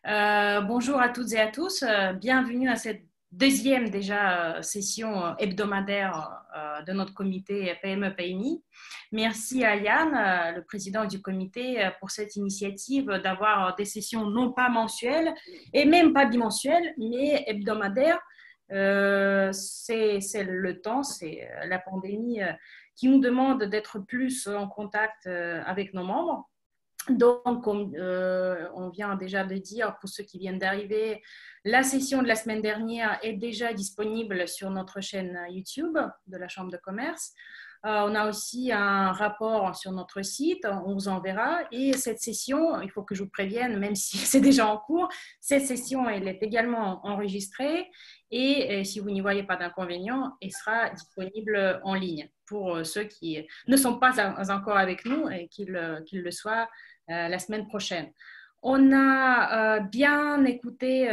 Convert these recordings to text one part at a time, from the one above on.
Bonjour à toutes et à tous. Bienvenue à cette deuxième déjà session hebdomadaire de notre comité PME-PMI. Merci à Yann, le président du comité, pour cette initiative d'avoir des sessions non pas mensuelles et même pas bimensuelles, mais hebdomadaires. C'est le temps, c'est la pandémie qui nous demande d'être plus en contact avec nos membres. Donc, comme on vient déjà de dire, pour ceux qui viennent d'arriver, la session de la semaine dernière est déjà disponible sur notre chaîne YouTube de la Chambre de commerce. On a aussi un rapport sur notre site, on vous enverra. Et cette session, il faut que je vous prévienne, même si c'est déjà en cours, cette session, elle est également enregistrée. Et si vous n'y voyez pas d'inconvénient, elle sera disponible en ligne pour ceux qui ne sont pas encore avec nous et qu'ils le soient la semaine prochaine. On a bien écouté,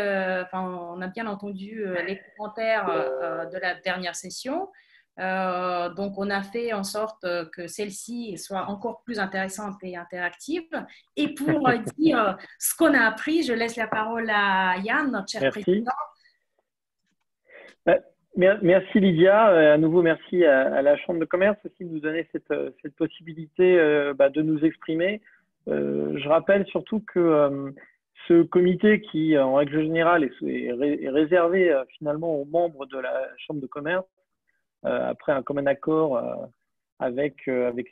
on a bien entendu les commentaires de la dernière session. Donc, on a fait en sorte que celle-ci soit encore plus intéressante et interactive. Et pour dire ce qu'on a appris, je laisse la parole à Yann, notre cher président. Merci Lydia. À nouveau, merci à la Chambre de commerce aussi de nous donner cette possibilité de nous exprimer. Je rappelle surtout que ce comité qui, en règle générale, est réservé finalement aux membres de la Chambre de commerce, après un commun accord avec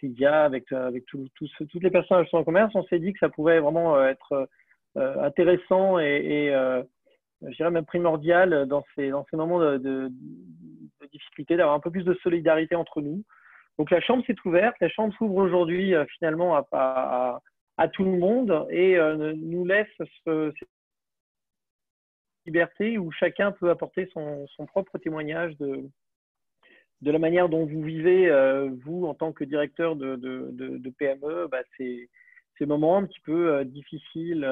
Lydia, avec toutes les personnes de la Chambre de commerce, on s'est dit que ça pouvait vraiment être intéressant et je dirais même primordial dans ces moments de difficulté, d'avoir un peu plus de solidarité entre nous. Donc la Chambre s'est ouverte, la Chambre s'ouvre aujourd'hui finalement à tout le monde et nous laisse cette liberté où chacun peut apporter son propre témoignage de la manière dont vous vivez, vous, en tant que directeur de PME, ces moments un petit peu difficiles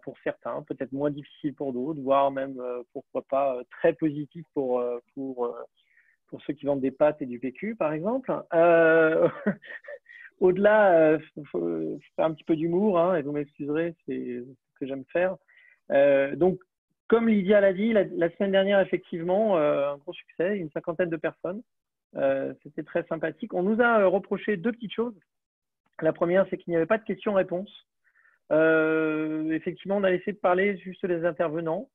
pour certains, peut-être moins difficiles pour d'autres, voire même, pourquoi pas, très positifs pour ceux qui vendent des pâtes et du PQ, par exemple. Au-delà, il faut faire un petit peu d'humour, hein, et vous m'excuserez, c'est ce que j'aime faire. Donc, comme Lydia l'a dit, la semaine dernière, effectivement, un gros succès, une 50aine de personnes. C'était très sympathique. On nous a reproché deux petites choses. La première, c'est qu'il n'y avait pas de questions-réponses. Effectivement, on a laissé parler juste les intervenants.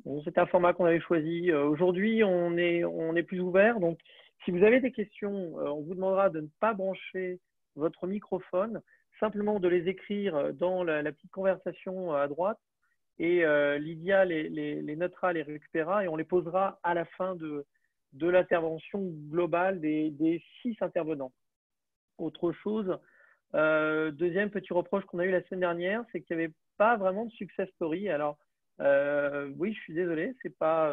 Bon, c'est un format qu'on avait choisi. Aujourd'hui, on est plus ouvert. Donc, si vous avez des questions, on vous demandera de ne pas brancher votre microphone, simplement de les écrire dans la petite conversation à droite. Et Lydia les notera, les récupérera et on les posera à la fin de l'intervention globale des 6 intervenants. Autre chose, deuxième petit reproche qu'on a eu la semaine dernière, c'est qu'il n'y avait pas vraiment de success story. Alors, oui, je suis désolé, c'est pas…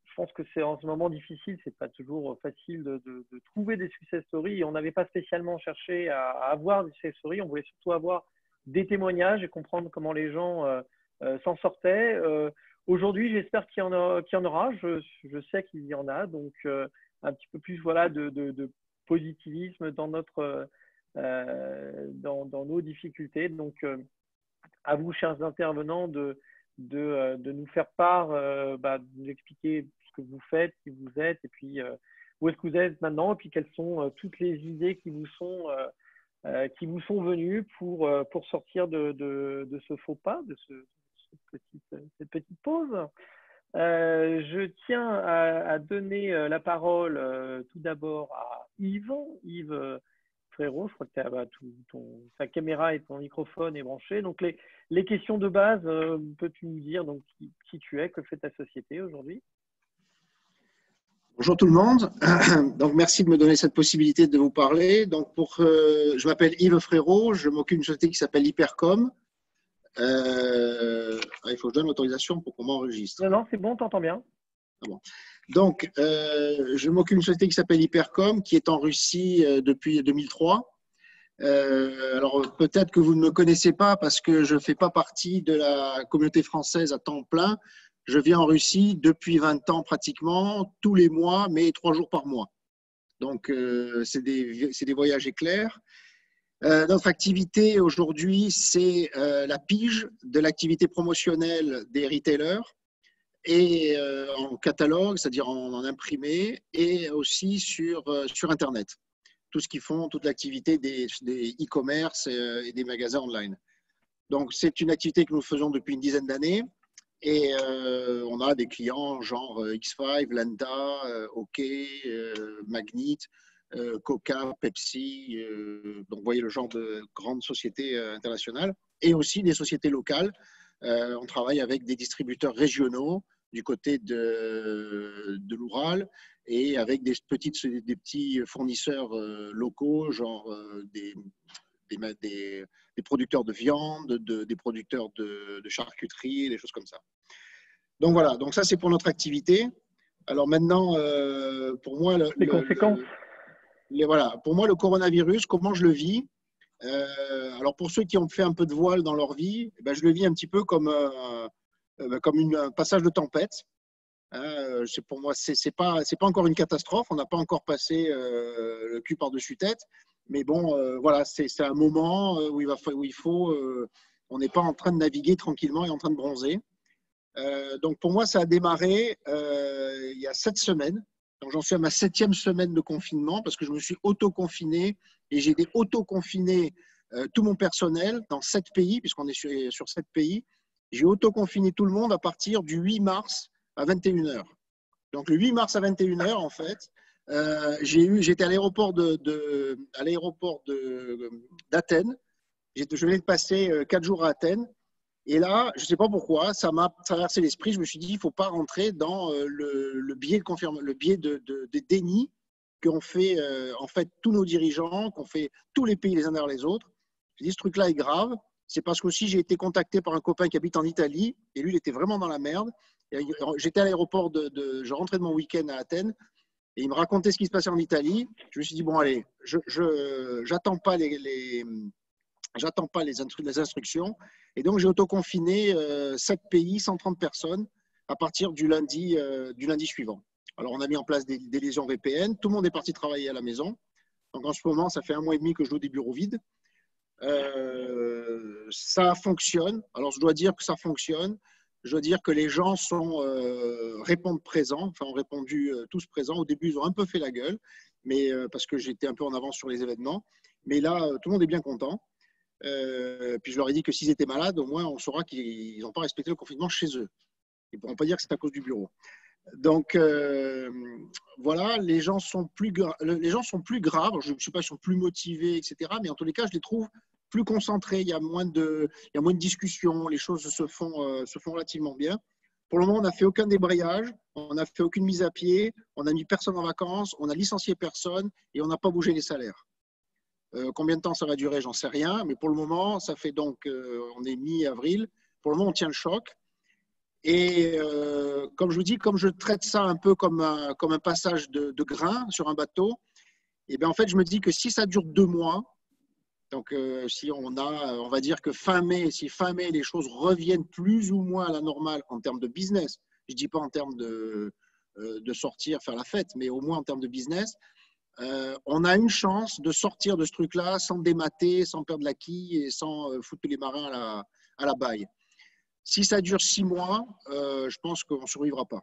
je pense que c'est en ce moment difficile, c'est pas toujours facile de trouver des success stories. Et on n'avait pas spécialement cherché à avoir des success stories, on voulait surtout avoir des témoignages et comprendre comment les gens s'en sortaient. Aujourd'hui, j'espère qu'il y en aura. Je sais qu'il y en a, donc un petit peu plus voilà, de positivisme dans nos difficultés. Donc, à vous, chers intervenants, de nous faire part, de nous expliquer ce que vous faites, qui vous êtes, et puis où est-ce que vous êtes maintenant, et puis quelles sont toutes les idées qui vous sont venues pour sortir de ce faux pas, de cette petite pause. Je tiens à donner la parole tout d'abord à Yves Frérot. Je crois que ta caméra et ton microphone est branché. Donc, les questions de base, peux-tu nous dire donc, qui tu es, que fait ta société aujourd'hui? Bonjour tout le monde. Donc, merci de me donner cette possibilité de vous parler. Donc, je m'appelle Yves Frérot, je m'occupe d'une société qui s'appelle Hypercom. Il faut que je donne l'autorisation pour qu'on m'enregistre. Non, c'est bon, t'entends bien. Ah bon. Donc, je m'occupe d'une société qui s'appelle Hypercom, qui est en Russie depuis 2003. Alors, peut-être que vous ne me connaissez pas parce que je ne fais pas partie de la communauté française à temps plein. Je viens en Russie depuis 20 ans pratiquement, tous les mois, mais 3 jours par mois. Donc, c'est des voyages éclairs. Notre activité aujourd'hui, c'est la pige de l'activité promotionnelle des retailers et en catalogue, c'est-à-dire en imprimé, et aussi sur Internet. Tout ce qu'ils font, toute l'activité des e-commerce et des magasins online. Donc, c'est une activité que nous faisons depuis une dizaine d'années et on a des clients genre X5, Landa, OK, Magnet, Coca, Pepsi, donc vous voyez le genre de grandes sociétés internationales et aussi des sociétés locales. On travaille avec des distributeurs régionaux du côté de l'Oural et avec des petits fournisseurs locaux, genre des producteurs de viande, des producteurs de charcuterie, des choses comme ça. Donc voilà, donc ça c'est pour notre activité. Alors maintenant, pour moi, les conséquences. Voilà, pour moi, le coronavirus, comment je le vis? Alors pour ceux qui ont fait un peu de voile dans leur vie, ben, je le vis un petit peu comme un passage de tempête. Pour moi, c'est pas encore une catastrophe. On n'a pas encore passé le cul par-dessus tête. Mais bon, voilà, c'est un moment où il faut on n'est pas en train de naviguer tranquillement et en train de bronzer. Donc pour moi, ça a démarré il y a 7 semaines. Donc j'en suis à ma 7e semaine de confinement parce que je me suis auto-confiné et j'ai auto-confiné tout mon personnel dans 7 pays, puisqu'on est sur 7 pays. J'ai auto-confiné tout le monde à partir du 8 mars à 21h. Donc le 8 mars à 21h, en fait, j'étais à l'aéroport d'Athènes. Je venais de passer 4 jours à Athènes. Et là, je ne sais pas pourquoi, ça m'a traversé l'esprit. Je me suis dit, il ne faut pas rentrer dans le biais de déni qu'ont fait en fait tous nos dirigeants, qu'ont fait tous les pays les uns derrière les autres. Je me dis, ce truc-là est grave. C'est parce qu'aussi j'ai été contacté par un copain qui habite en Italie et lui, il était vraiment dans la merde. J'étais à l'aéroport, je rentrais de mon week-end à Athènes et il me racontait ce qui se passait en Italie. Je me suis dit, bon, allez, j'attends pas les instructions. Et donc, j'ai autoconfiné 7 pays, 130 personnes à partir du lundi suivant. Alors, on a mis en place des liaisons VPN. Tout le monde est parti travailler à la maison. Donc, en ce moment, ça fait 1 mois et demi que je loue des bureaux vides. Ça fonctionne. Alors, je dois dire que ça fonctionne. Je dois dire que les gens répondent présents. Enfin, ont répondu tous présents. Au début, ils ont un peu fait la gueule, mais parce que j'étais un peu en avance sur les événements. Mais là, tout le monde est bien content. Puis je leur ai dit que s'ils étaient malades, au moins on saura qu'ils n'ont pas respecté le confinement chez eux. Ils ne pourront pas dire que c'est à cause du bureau. Donc voilà, les gens sont plus graves. Je ne sais pas, ils sont plus motivés, etc. Mais en tous les cas, je les trouve plus concentrés. Il y a moins de discussions. Les choses se font relativement bien. Pour le moment, on n'a fait aucun débrayage, on n'a fait aucune mise à pied, on n'a mis personne en vacances, on a licencié personne et on n'a pas bougé les salaires. Combien de temps ça va durer, j'en sais rien, mais pour le moment, ça fait donc, on est mi-avril, pour le moment, on tient le choc. Et comme je vous dis, comme je traite ça un peu comme un passage de grain sur un bateau, et bien en fait, je me dis que si ça dure 2 mois, donc si on va dire que si fin mai, les choses reviennent plus ou moins à la normale en termes de business, je ne dis pas en termes de sortir, faire la fête, mais au moins en termes de business, on a une chance de sortir de ce truc-là sans démater, sans perdre la quille et sans foutre les marins à la baille. Si ça dure 6 mois, je pense qu'on ne survivra pas.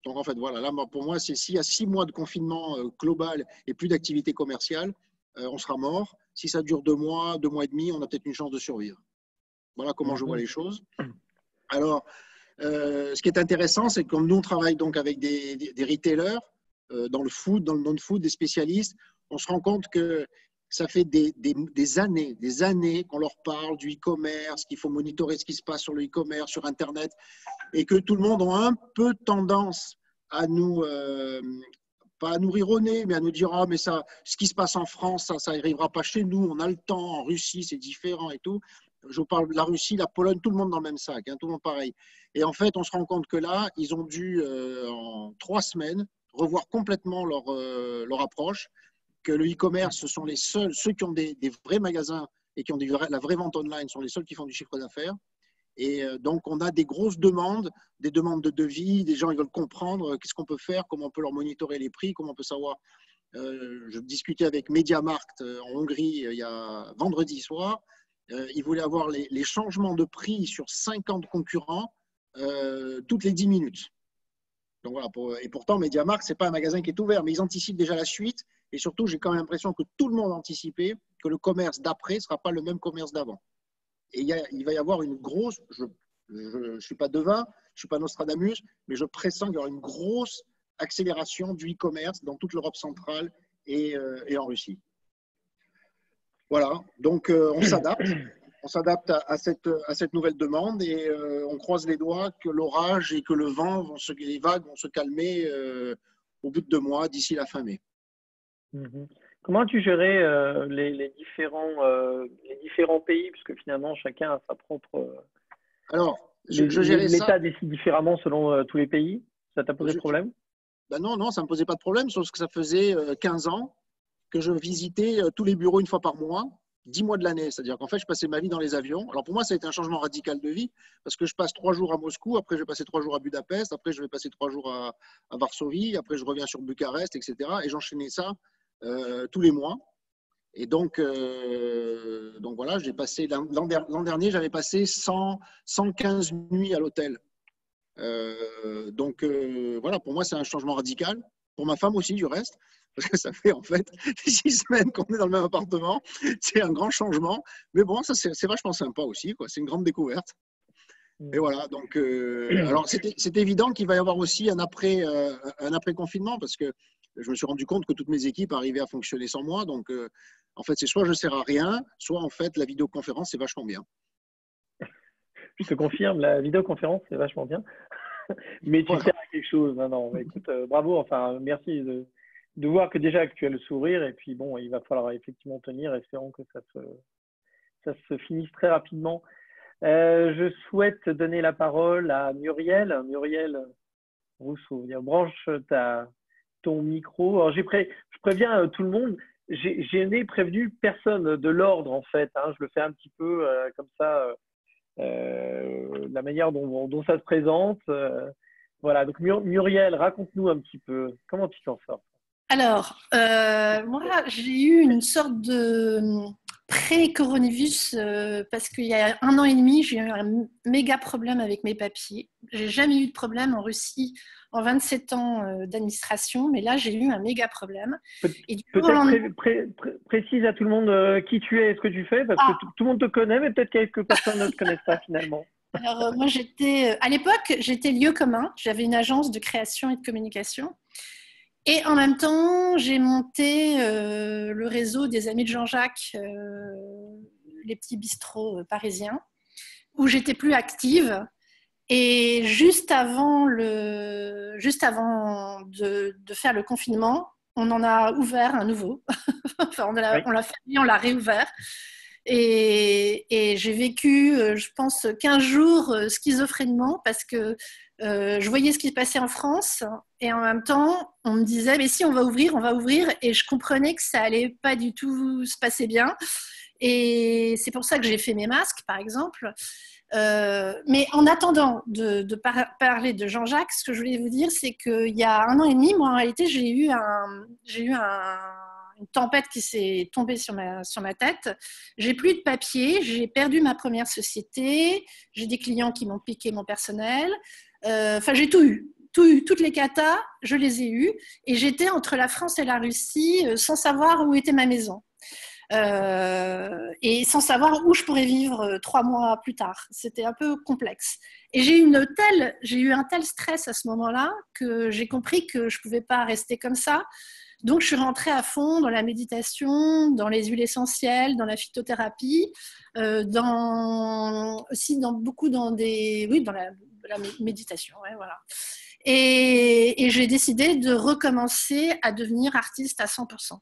Donc en fait, voilà, là pour moi, c'est s'il y a 6 mois de confinement global et plus d'activité commerciale, on sera mort. Si ça dure 2 mois, 2 mois et demi, on a peut-être une chance de survivre. Voilà comment je vois les choses. Alors, ce qui est intéressant, c'est que comme nous, on travaille donc avec des retailers, dans le food, dans le non-food, des spécialistes, on se rend compte que ça fait des années qu'on leur parle du e-commerce, qu'il faut monitorer ce qui se passe sur le e-commerce, sur Internet, et que tout le monde a un peu tendance à nous, pas à nous rire au nez, mais à nous dire « Ah, mais ça, ce qui se passe en France, ça n'arrivera pas chez nous, on a le temps, en Russie, c'est différent et tout ». Je vous parle de la Russie, la Pologne, tout le monde dans le même sac, hein, tout le monde pareil. Et en fait, on se rend compte que là, ils ont dû, en 3 semaines, revoir complètement leur approche, que le e-commerce, ce sont les seuls, ceux qui ont des vrais magasins et qui ont la vraie vente online sont les seuls qui font du chiffre d'affaires. Et donc, on a des grosses demandes, des demandes de devis, des gens ils veulent comprendre qu'est-ce qu'on peut faire, comment on peut leur monitorer les prix, comment on peut savoir Je discutais avec Mediamarkt en Hongrie il y a vendredi soir. Ils voulaient avoir les changements de prix sur 50 concurrents toutes les 10 minutes. Donc voilà, et pourtant, Mediamarkt, ce n'est pas un magasin qui est ouvert, mais ils anticipent déjà la suite. Et surtout, j'ai quand même l'impression que tout le monde a anticipé que le commerce d'après ne sera pas le même commerce d'avant. Et il va y avoir une grosse, je ne suis pas devin, je ne suis pas Nostradamus, mais je pressens qu'il y aura une grosse accélération du e-commerce dans toute l'Europe centrale et en Russie. Voilà, donc on s'adapte. On s'adapte à cette nouvelle demande et on croise les doigts que l'orage et que le vent, les vagues vont se calmer au bout de 2 mois, d'ici la fin mai. Comment as-tu géré les différents pays, puisque finalement chacun a sa propre… Alors, je gérais ça. L'État décide différemment selon tous les pays. Ça t'a posé problème? Ben non, ça ne me posait pas de problème, sauf que ça faisait 15 ans que je visitais tous les bureaux une fois par mois. 10 mois de l'année, c'est-à-dire qu'en fait, je passais ma vie dans les avions. Alors pour moi, ça a été un changement radical de vie parce que je passe 3 jours à Moscou, après je vais passer 3 jours à Budapest, après je vais passer 3 jours à Varsovie, après je reviens sur Bucarest, etc. Et j'enchaînais ça tous les mois. Et donc voilà, j'ai passé l'an dernier, j'avais passé 115 nuits à l'hôtel. Voilà, pour moi, c'est un changement radical. Pour ma femme aussi, du reste. Parce que ça fait en fait 6 semaines qu'on est dans le même appartement. C'est un grand changement. Mais bon, ça c'est vachement sympa aussi, quoi. C'est une grande découverte. Et voilà, donc alors c'est évident qu'il va y avoir aussi un après confinement parce que je me suis rendu compte que toutes mes équipes arrivaient à fonctionner sans moi. Donc en fait, c'est soit je ne sers à rien, soit en fait la vidéoconférence c'est vachement bien. Je te confirme, la vidéoconférence c'est vachement bien. Mais tu sers à quelque chose. Non, écoute, bravo. Enfin, merci de voir que déjà que tu as le sourire et puis bon, il va falloir effectivement tenir. Espérons que ça se finisse très rapidement. Je souhaite donner la parole à Muriel. Muriel Rousseau, branche ton micro. Alors, je préviens tout le monde. Je n'ai prévenu personne de l'ordre en fait. Je le fais un petit peu comme ça, la manière dont ça se présente. Voilà. Donc Muriel, raconte-nous un petit peu comment tu t'en sors. Alors, moi, j'ai eu une sorte de pré-coronavirus parce qu'il y a 1 an et demi, j'ai eu un méga problème avec mes papiers. J'ai jamais eu de problème en Russie en 27 ans d'administration, mais là, j'ai eu un méga problème. Peut-être précise à tout le monde qui tu es et ce que tu fais, parce que tout le monde te connaît, mais peut-être quelques personnes ne te connaissent pas finalement. Alors, moi, à l'époque, j'étais lieu commun. J'avais une agence de création et de communication. Et en même temps, j'ai monté le réseau des Amis de Jean-Jacques, les petits bistrots parisiens, où j'étais plus active. Et juste avant de faire le confinement, on en a ouvert un nouveau. Enfin, on l'a fermé, on l'a réouvert. Et j'ai vécu, je pense, 15 jours schizophrénement parce que je voyais ce qui se passait en France et en même temps, on me disait « mais si, on va ouvrir » et je comprenais que ça allait pas du tout se passer bien. Et c'est pour ça que j'ai fait mes masques, par exemple. Mais en attendant de parler de Jean-Jacques, ce que je voulais vous dire, c'est qu'il y a 1 an et demi, moi, en réalité, j'ai eu une tempête qui s'est tombée sur ma tête. J'ai plus de papier, j'ai perdu ma première société, j'ai des clients qui m'ont piqué mon personnel. Enfin, j'ai tout eu. Toutes les catas, je les ai eues. Et j'étais entre la France et la Russie sans savoir où était ma maison. Et sans savoir où je pourrais vivre 3 mois plus tard. C'était un peu complexe. Et j'ai eu un tel stress à ce moment-là que j'ai compris que je ne pouvais pas rester comme ça. Donc, je suis rentrée à fond dans la méditation, dans les huiles essentielles, dans la phytothérapie, aussi dans la méditation. Ouais, voilà. Et j'ai décidé de recommencer à devenir artiste à 100%.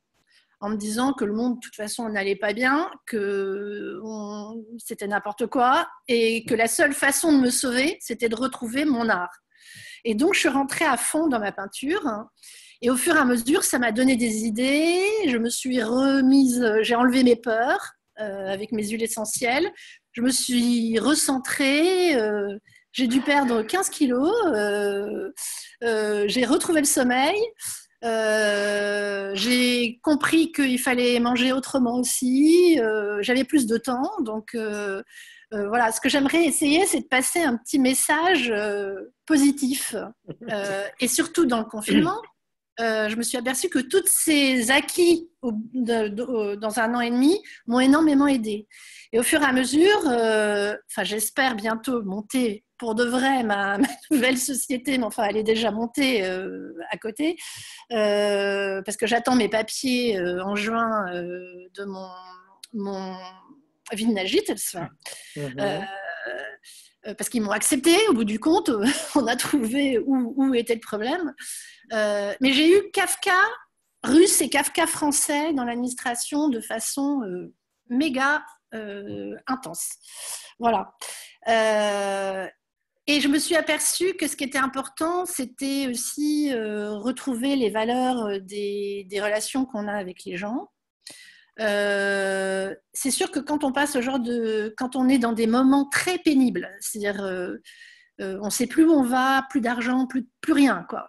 En me disant que le monde, de toute façon, n'allait pas bien, que c'était n'importe quoi, et que la seule façon de me sauver, c'était de retrouver mon art. Et donc, je suis rentrée à fond dans ma peinture, et au fur et à mesure, ça m'a donné des idées, je me suis remise, j'ai enlevé mes peurs avec mes huiles essentielles, je me suis recentrée, j'ai dû perdre 15 kilos, j'ai retrouvé le sommeil, J'ai compris qu'il fallait manger autrement aussi. J'avais plus de temps. Donc, voilà, ce que j'aimerais essayer, c'est de passer un petit message positif. Et surtout dans le confinement, je me suis aperçue que tous ces acquis dans un an et demi m'ont énormément aidée. Et au fur et à mesure, j'espère bientôt monter pour de vrai ma nouvelle société, mais enfin, elle est déjà montée à côté, parce que j'attends mes papiers en juin de mon Vinnagitels. Parce qu'ils m'ont accepté, au bout du compte, on a trouvé où était le problème. Mais j'ai eu Kafka russe et Kafka français dans l'administration de façon méga intense. Voilà. Et je me suis aperçue que ce qui était important, c'était aussi retrouver les valeurs des relations qu'on a avec les gens. C'est sûr que quand on passe quand on est dans des moments très pénibles, c'est-à-dire on ne sait plus où on va, plus d'argent, plus rien, quoi.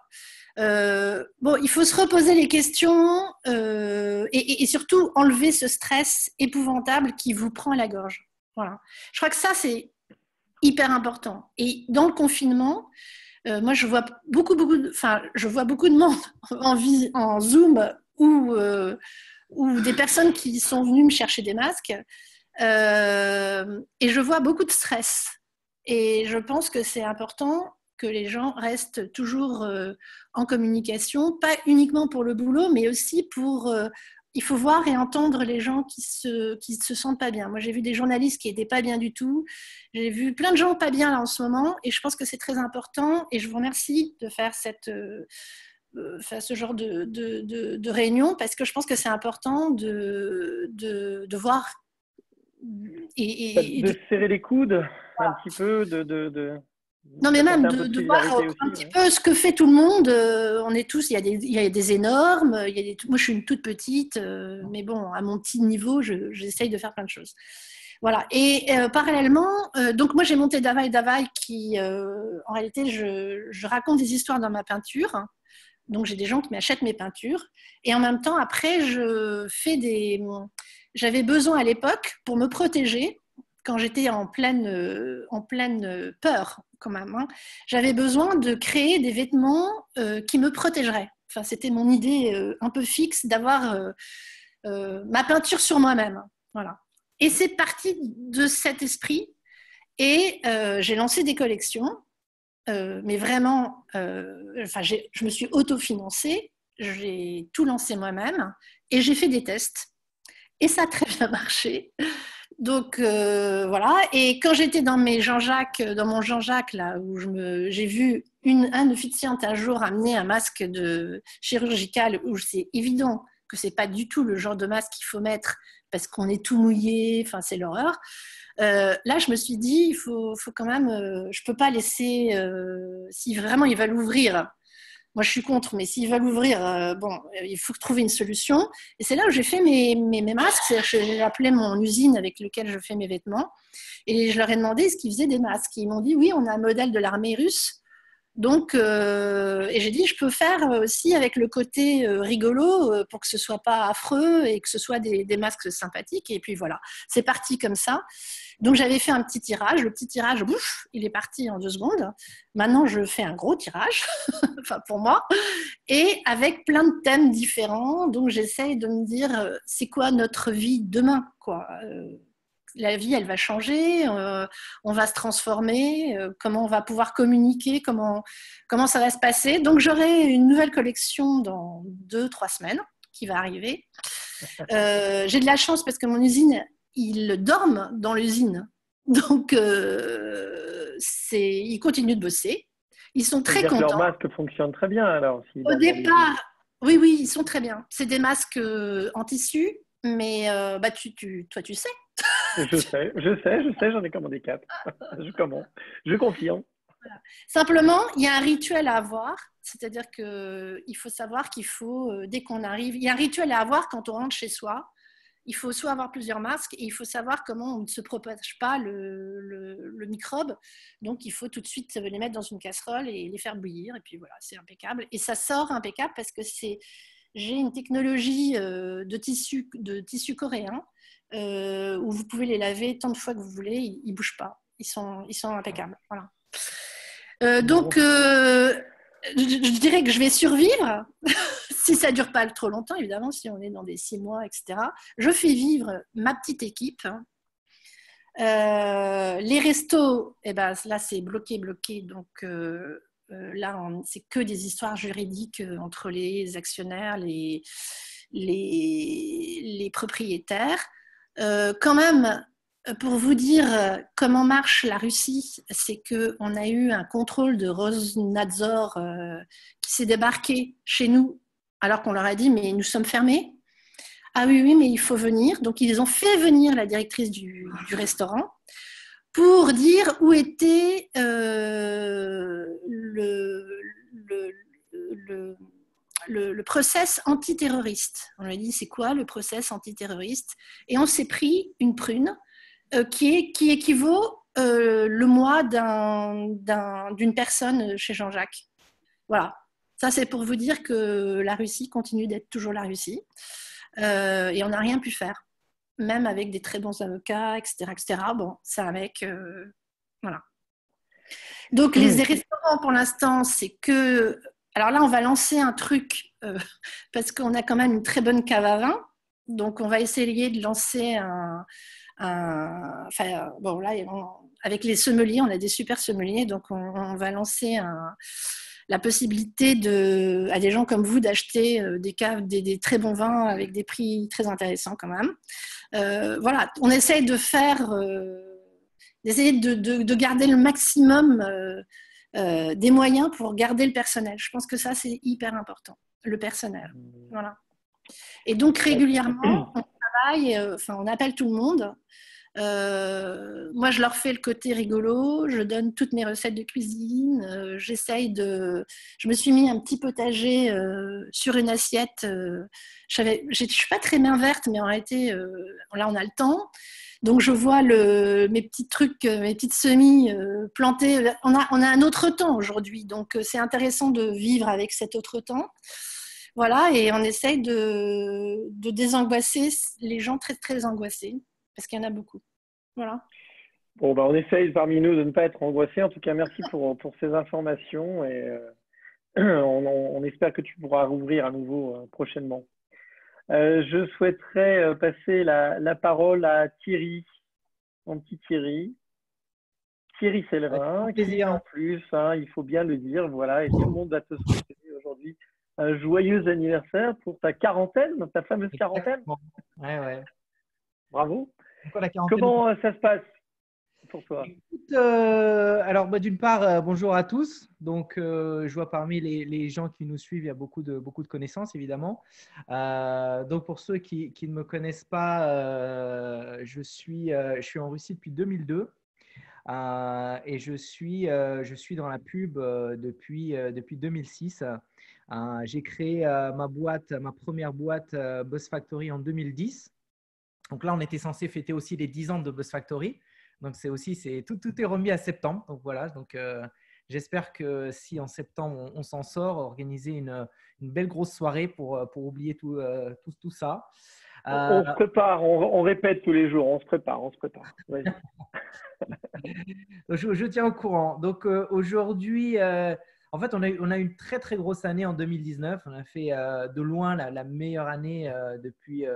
Il faut se reposer les questions et surtout enlever ce stress épouvantable qui vous prend à la gorge. Voilà. Je crois que ça, c'est hyper important. Et dans le confinement, moi, je vois beaucoup de monde en Zoom ou des personnes qui sont venues me chercher des masques. Et je vois beaucoup de stress. Et je pense que c'est important que les gens restent toujours en communication, pas uniquement pour le boulot, mais aussi pour... il faut voir et entendre les gens qui se sentent pas bien. Moi, j'ai vu des journalistes qui n'étaient pas bien du tout. J'ai vu plein de gens pas bien là en ce moment. Et je pense que c'est très important. Et je vous remercie de faire ce genre de réunion, parce que je pense que c'est important de voir de serrer les coudes un petit peu, non, mais même de voir un petit peu ce que fait tout le monde. On est tous, il y a des énormes, moi je suis une toute petite, mais bon, à mon petit niveau, j'essaye de faire plein de choses. Voilà. Et parallèlement, donc moi j'ai monté Davaï qui, en réalité, je raconte des histoires dans ma peinture. Donc j'ai des gens qui m'achètent mes peintures. Et en même temps, après, j'avais besoin à l'époque, pour me protéger, quand j'étais en pleine peur quand même, hein, j'avais besoin de créer des vêtements qui me protégeraient. Enfin, c'était mon idée un peu fixe d'avoir ma peinture sur moi-même. Voilà. Et c'est parti de cet esprit. Et j'ai lancé des collections, mais vraiment, je me suis autofinancée, j'ai tout lancé moi-même et j'ai fait des tests. Et ça a très bien marché. Donc voilà. Et quand j'étais dans mon Jean-Jacques là, où j'ai vu un officiant un jour amener un masque chirurgical, où c'est évident que c'est pas du tout le genre de masque qu'il faut mettre parce qu'on est tout mouillé. Enfin, c'est l'horreur. Là, je me suis dit, il faut quand même, je peux pas laisser, si vraiment ils veulent l'ouvrir. Moi, je suis contre, mais s'ils veulent l'ouvrir, il faut trouver une solution. Et c'est là où j'ai fait mes masques. J'ai appelé mon usine avec laquelle je fais mes vêtements. Et je leur ai demandé est-ce qu'ils faisaient des masques. Ils m'ont dit oui, on a un modèle de l'armée russe. Donc, et j'ai dit je peux faire aussi avec le côté rigolo pour que ce soit pas affreux et que ce soit des masques sympathiques. Et puis voilà, c'est parti comme ça. Donc j'avais fait un petit tirage. Le petit tirage, il est parti en 2 secondes. Maintenant, je fais un gros tirage, enfin pour moi, et avec plein de thèmes différents. Donc j'essaye de me dire, c'est quoi notre vie demain, quoi. La vie, elle va changer, on va se transformer, comment on va pouvoir communiquer, comment ça va se passer. Donc j'aurai une nouvelle collection dans 2-3 semaines qui va arriver. J'ai de la chance parce que mon usine, ils dorment dans l'usine. Donc, ils continuent de bosser. Ils sont très contents. Leurs masques fonctionnent très bien alors. Au départ, oui, ils sont très bien. C'est des masques en tissu, mais toi, tu sais. Je sais, j'en ai commandé 4. Je confirme. Voilà. Simplement, il y a un rituel à avoir. C'est-à-dire qu'il faut savoir qu'il faut, dès qu'on arrive, il y a un rituel à avoir quand on rentre chez soi. il faut soit avoir plusieurs masques et il faut savoir comment on ne se propage pas le microbe. Donc, il faut tout de suite les mettre dans une casserole et les faire bouillir. Et puis voilà, c'est impeccable. Et ça sort impeccable parce que j'ai une technologie de tissu coréen où vous pouvez les laver tant de fois que vous voulez. Ils ne bougent pas. Ils sont impeccables. Voilà. Donc, je dirais que je vais survivre si ça ne dure pas trop longtemps, évidemment, si on est dans des 6 mois, etc. Je fais vivre ma petite équipe. Les restos, eh ben, là, c'est bloqué. Donc, là, c'est que des histoires juridiques entre les actionnaires, les propriétaires. Quand même, pour vous dire comment marche la Russie, c'est qu'on a eu un contrôle de Rosnadzor qui s'est débarqué chez nous alors qu'on leur a dit « mais nous sommes fermés ». Ah oui, mais il faut venir. Donc, ils ont fait venir la directrice du restaurant pour dire où était le process antiterroriste. On lui a dit, c'est quoi le process antiterroriste? Et on s'est pris une prune qui équivaut le mois d'une personne chez Jean-Jacques. Voilà. Ça, c'est pour vous dire que la Russie continue d'être toujours la Russie. Et on n'a rien pu faire. Même avec des très bons avocats, etc. Bon, c'est avec... voilà. Donc, les restaurants, pour l'instant, c'est que... Alors là, on va lancer un truc parce qu'on a quand même une très bonne cave à vin. Donc, on va essayer de lancer enfin, bon, là, avec les sommeliers, on a des super sommeliers. Donc, on va lancer la possibilité à des gens comme vous d'acheter des caves, des très bons vins avec des prix très intéressants quand même. Voilà, on essaye d'essayer de garder le maximum des moyens pour garder le personnel. Je pense que ça, c'est hyper important, le personnel. Voilà. Et donc, régulièrement, on travaille, on appelle tout le monde. Moi, je leur fais le côté rigolo, je donne toutes mes recettes de cuisine, je me suis mis un petit potager sur une assiette. Je suis pas très main verte, mais en réalité, là, on a le temps. Donc, je vois mes petits trucs, mes petites semis plantées. On a un autre temps aujourd'hui, donc c'est intéressant de vivre avec cet autre temps. Voilà, et on essaye de désangoisser les gens très, très angoissés, parce qu'il y en a beaucoup. Voilà. Bon, on essaye parmi nous de ne pas être angoissés. En tout cas, merci pour ces informations et on espère que tu pourras rouvrir à nouveau prochainement. Je souhaiterais passer la parole à Thierry, mon petit Thierry. Thierry Sellerin, qui en plus, il faut bien le dire, voilà, et tout le monde va te souhaiter aujourd'hui un joyeux anniversaire pour ta quarantaine, ta fameuse quarantaine. Ouais. Bravo. Comment ça se passe pour toi? Écoute, alors, d'une part, bonjour à tous. Donc, je vois parmi les gens qui nous suivent, il y a beaucoup de connaissances, évidemment. Donc, pour ceux qui ne me connaissent pas, je suis en Russie depuis 2002 et je suis dans la pub depuis 2006. J'ai créé ma première boîte Buzz Factory en 2010. Donc là, on était censé fêter aussi les 10 ans de Buzz Factory. Donc, tout est remis à septembre. Donc, voilà. Donc, j'espère que si en septembre, on s'en sort, organiser une belle grosse soirée pour oublier tout ça. On se prépare, on répète tous les jours. On se prépare. Je tiens au courant. Donc, aujourd'hui, en fait, on a eu une très, très grosse année en 2019. On a fait de loin la meilleure année depuis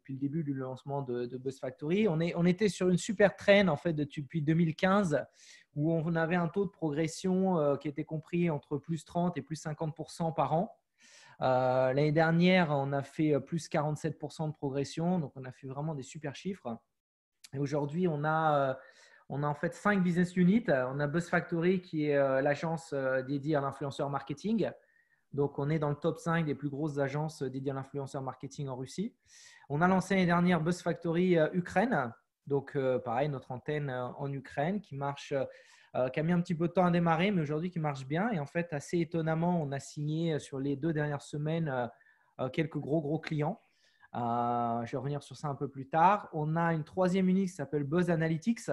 le début du lancement de Buzz Factory. On était sur une super traîne en fait depuis 2015 où on avait un taux de progression qui était compris entre plus 30 et plus 50% par an. L'année dernière, on a fait plus 47% de progression, donc on a fait vraiment des super chiffres. Et aujourd'hui, on a en fait 5 business units. On a Buzz Factory qui est l'agence dédiée à l'influenceur marketing. Donc, on est dans le top 5 des plus grosses agences dédiées à l'influenceur marketing en Russie. On a lancé l'année dernière Buzz Factory Ukraine. Donc, pareil, notre antenne en Ukraine qui marche, qui a mis un petit peu de temps à démarrer, mais aujourd'hui qui marche bien. Et en fait, assez étonnamment, on a signé sur les 2 dernières semaines quelques gros clients. Je vais revenir sur ça un peu plus tard. On a une troisième unité qui s'appelle Buzz Analytics.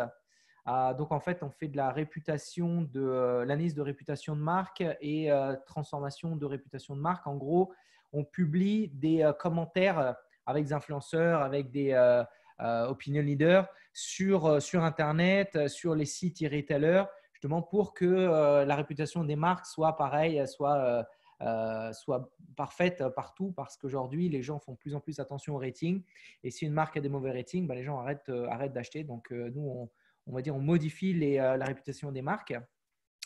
Donc, en fait, on fait de la réputation, l'analyse de réputation de marque et transformation de réputation de marque. En gros, on publie des commentaires avec des influenceurs, avec des opinion leaders sur Internet, sur les sites e-retailers, justement pour que la réputation des marques soit pareille, soit parfaite partout, parce qu'aujourd'hui, les gens font de plus en plus attention au rating. Et si une marque a des mauvais ratings, les gens arrêtent d'acheter. Donc, nous, on va dire, on modifie la réputation des marques.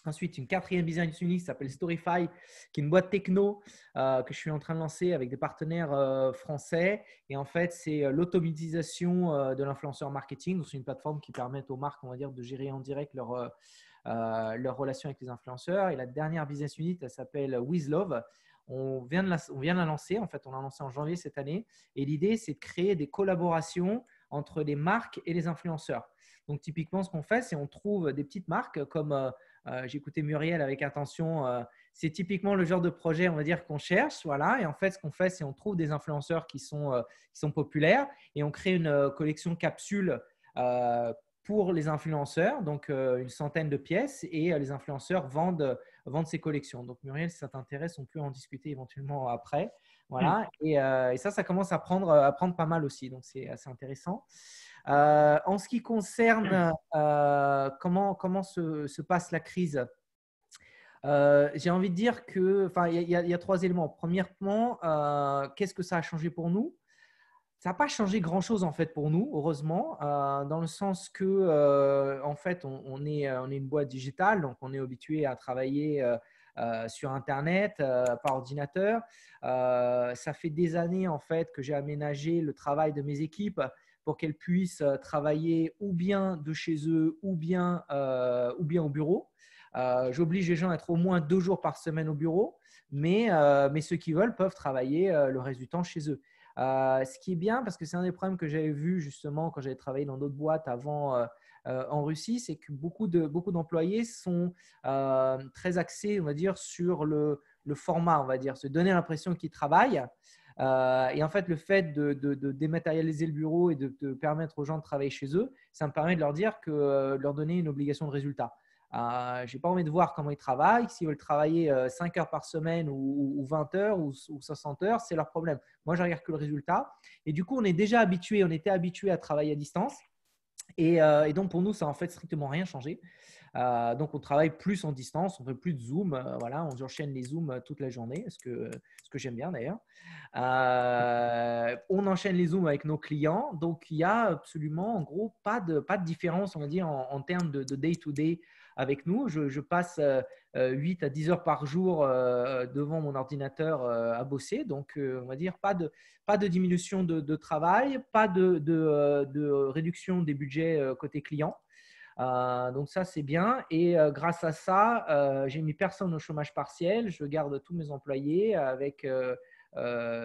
Ensuite, une quatrième business unit qui s'appelle Storify, qui est une boîte techno que je suis en train de lancer avec des partenaires français. Et en fait, c'est l'automatisation de l'influenceur marketing. C'est une plateforme qui permet aux marques, on va dire, de gérer en direct leur relation avec les influenceurs. Et la dernière business unit, elle s'appelle WizLove. On vient de la lancer. En fait, on l'a lancée en janvier cette année. Et l'idée, c'est de créer des collaborations entre les marques et les influenceurs. Donc, typiquement, ce qu'on fait, c'est on trouve des petites marques comme j'ai écouté Muriel avec attention. C'est typiquement le genre de projet, on va dire, qu'on cherche. Voilà. Et en fait, ce qu'on fait, c'est on trouve des influenceurs qui sont populaires et on crée une collection capsule pour les influenceurs, donc une centaine de pièces, et les influenceurs vendent ces collections. Donc, Muriel, si ça t'intéresse, on peut en discuter éventuellement après. Voilà. Et ça commence à prendre pas mal aussi. Donc, c'est assez intéressant. En ce qui concerne comment se passe la crise, j'ai envie de dire que, il y a trois éléments. Premièrement, qu'est-ce que ça a changé pour nous? Ça n'a pas changé grand-chose en fait pour nous, heureusement, dans le sens que en fait, on est une boîte digitale, donc on est habitué à travailler sur Internet, par ordinateur. Ça fait des années en fait que j'ai aménagé le travail de mes équipes pour qu'elles puissent travailler ou bien de chez eux ou bien au bureau. J'oblige les gens à être au moins 2 jours par semaine au bureau, mais ceux qui veulent peuvent travailler le reste du temps chez eux. Ce qui est bien, parce que c'est un des problèmes que j'avais vu justement quand j'avais travaillé dans d'autres boîtes avant en Russie, c'est que beaucoup d'employés sont très axés, on va dire, sur le format, on va dire, se donner l'impression qu'ils travaillent. Et en fait, le fait de dématérialiser le bureau et de permettre aux gens de travailler chez eux, ça me permet de leur dire de leur donner une obligation de résultat. Je n'ai pas envie de voir comment ils travaillent. S'ils veulent travailler 5 heures par semaine ou 20 heures ou 60 heures, c'est leur problème. Moi, je regarde que le résultat. Et du coup, on était habitué à travailler à distance. Et donc, pour nous, ça n'a en fait strictement rien changé. Donc, on travaille plus en distance, on ne fait plus de Zoom. Voilà, on enchaîne les Zooms toute la journée, ce que j'aime bien d'ailleurs. On enchaîne les Zooms avec nos clients. Donc, il n'y a absolument, en gros, pas de différence, on va dire, en termes de day-to-day avec nous. Je passe 8 à 10 heures par jour devant mon ordinateur à bosser. Donc, on va dire, pas de diminution de travail, pas de réduction des budgets côté client. Donc ça, c'est bien. Et grâce à ça, j'ai mis personne au chômage partiel. Je garde tous mes employés avec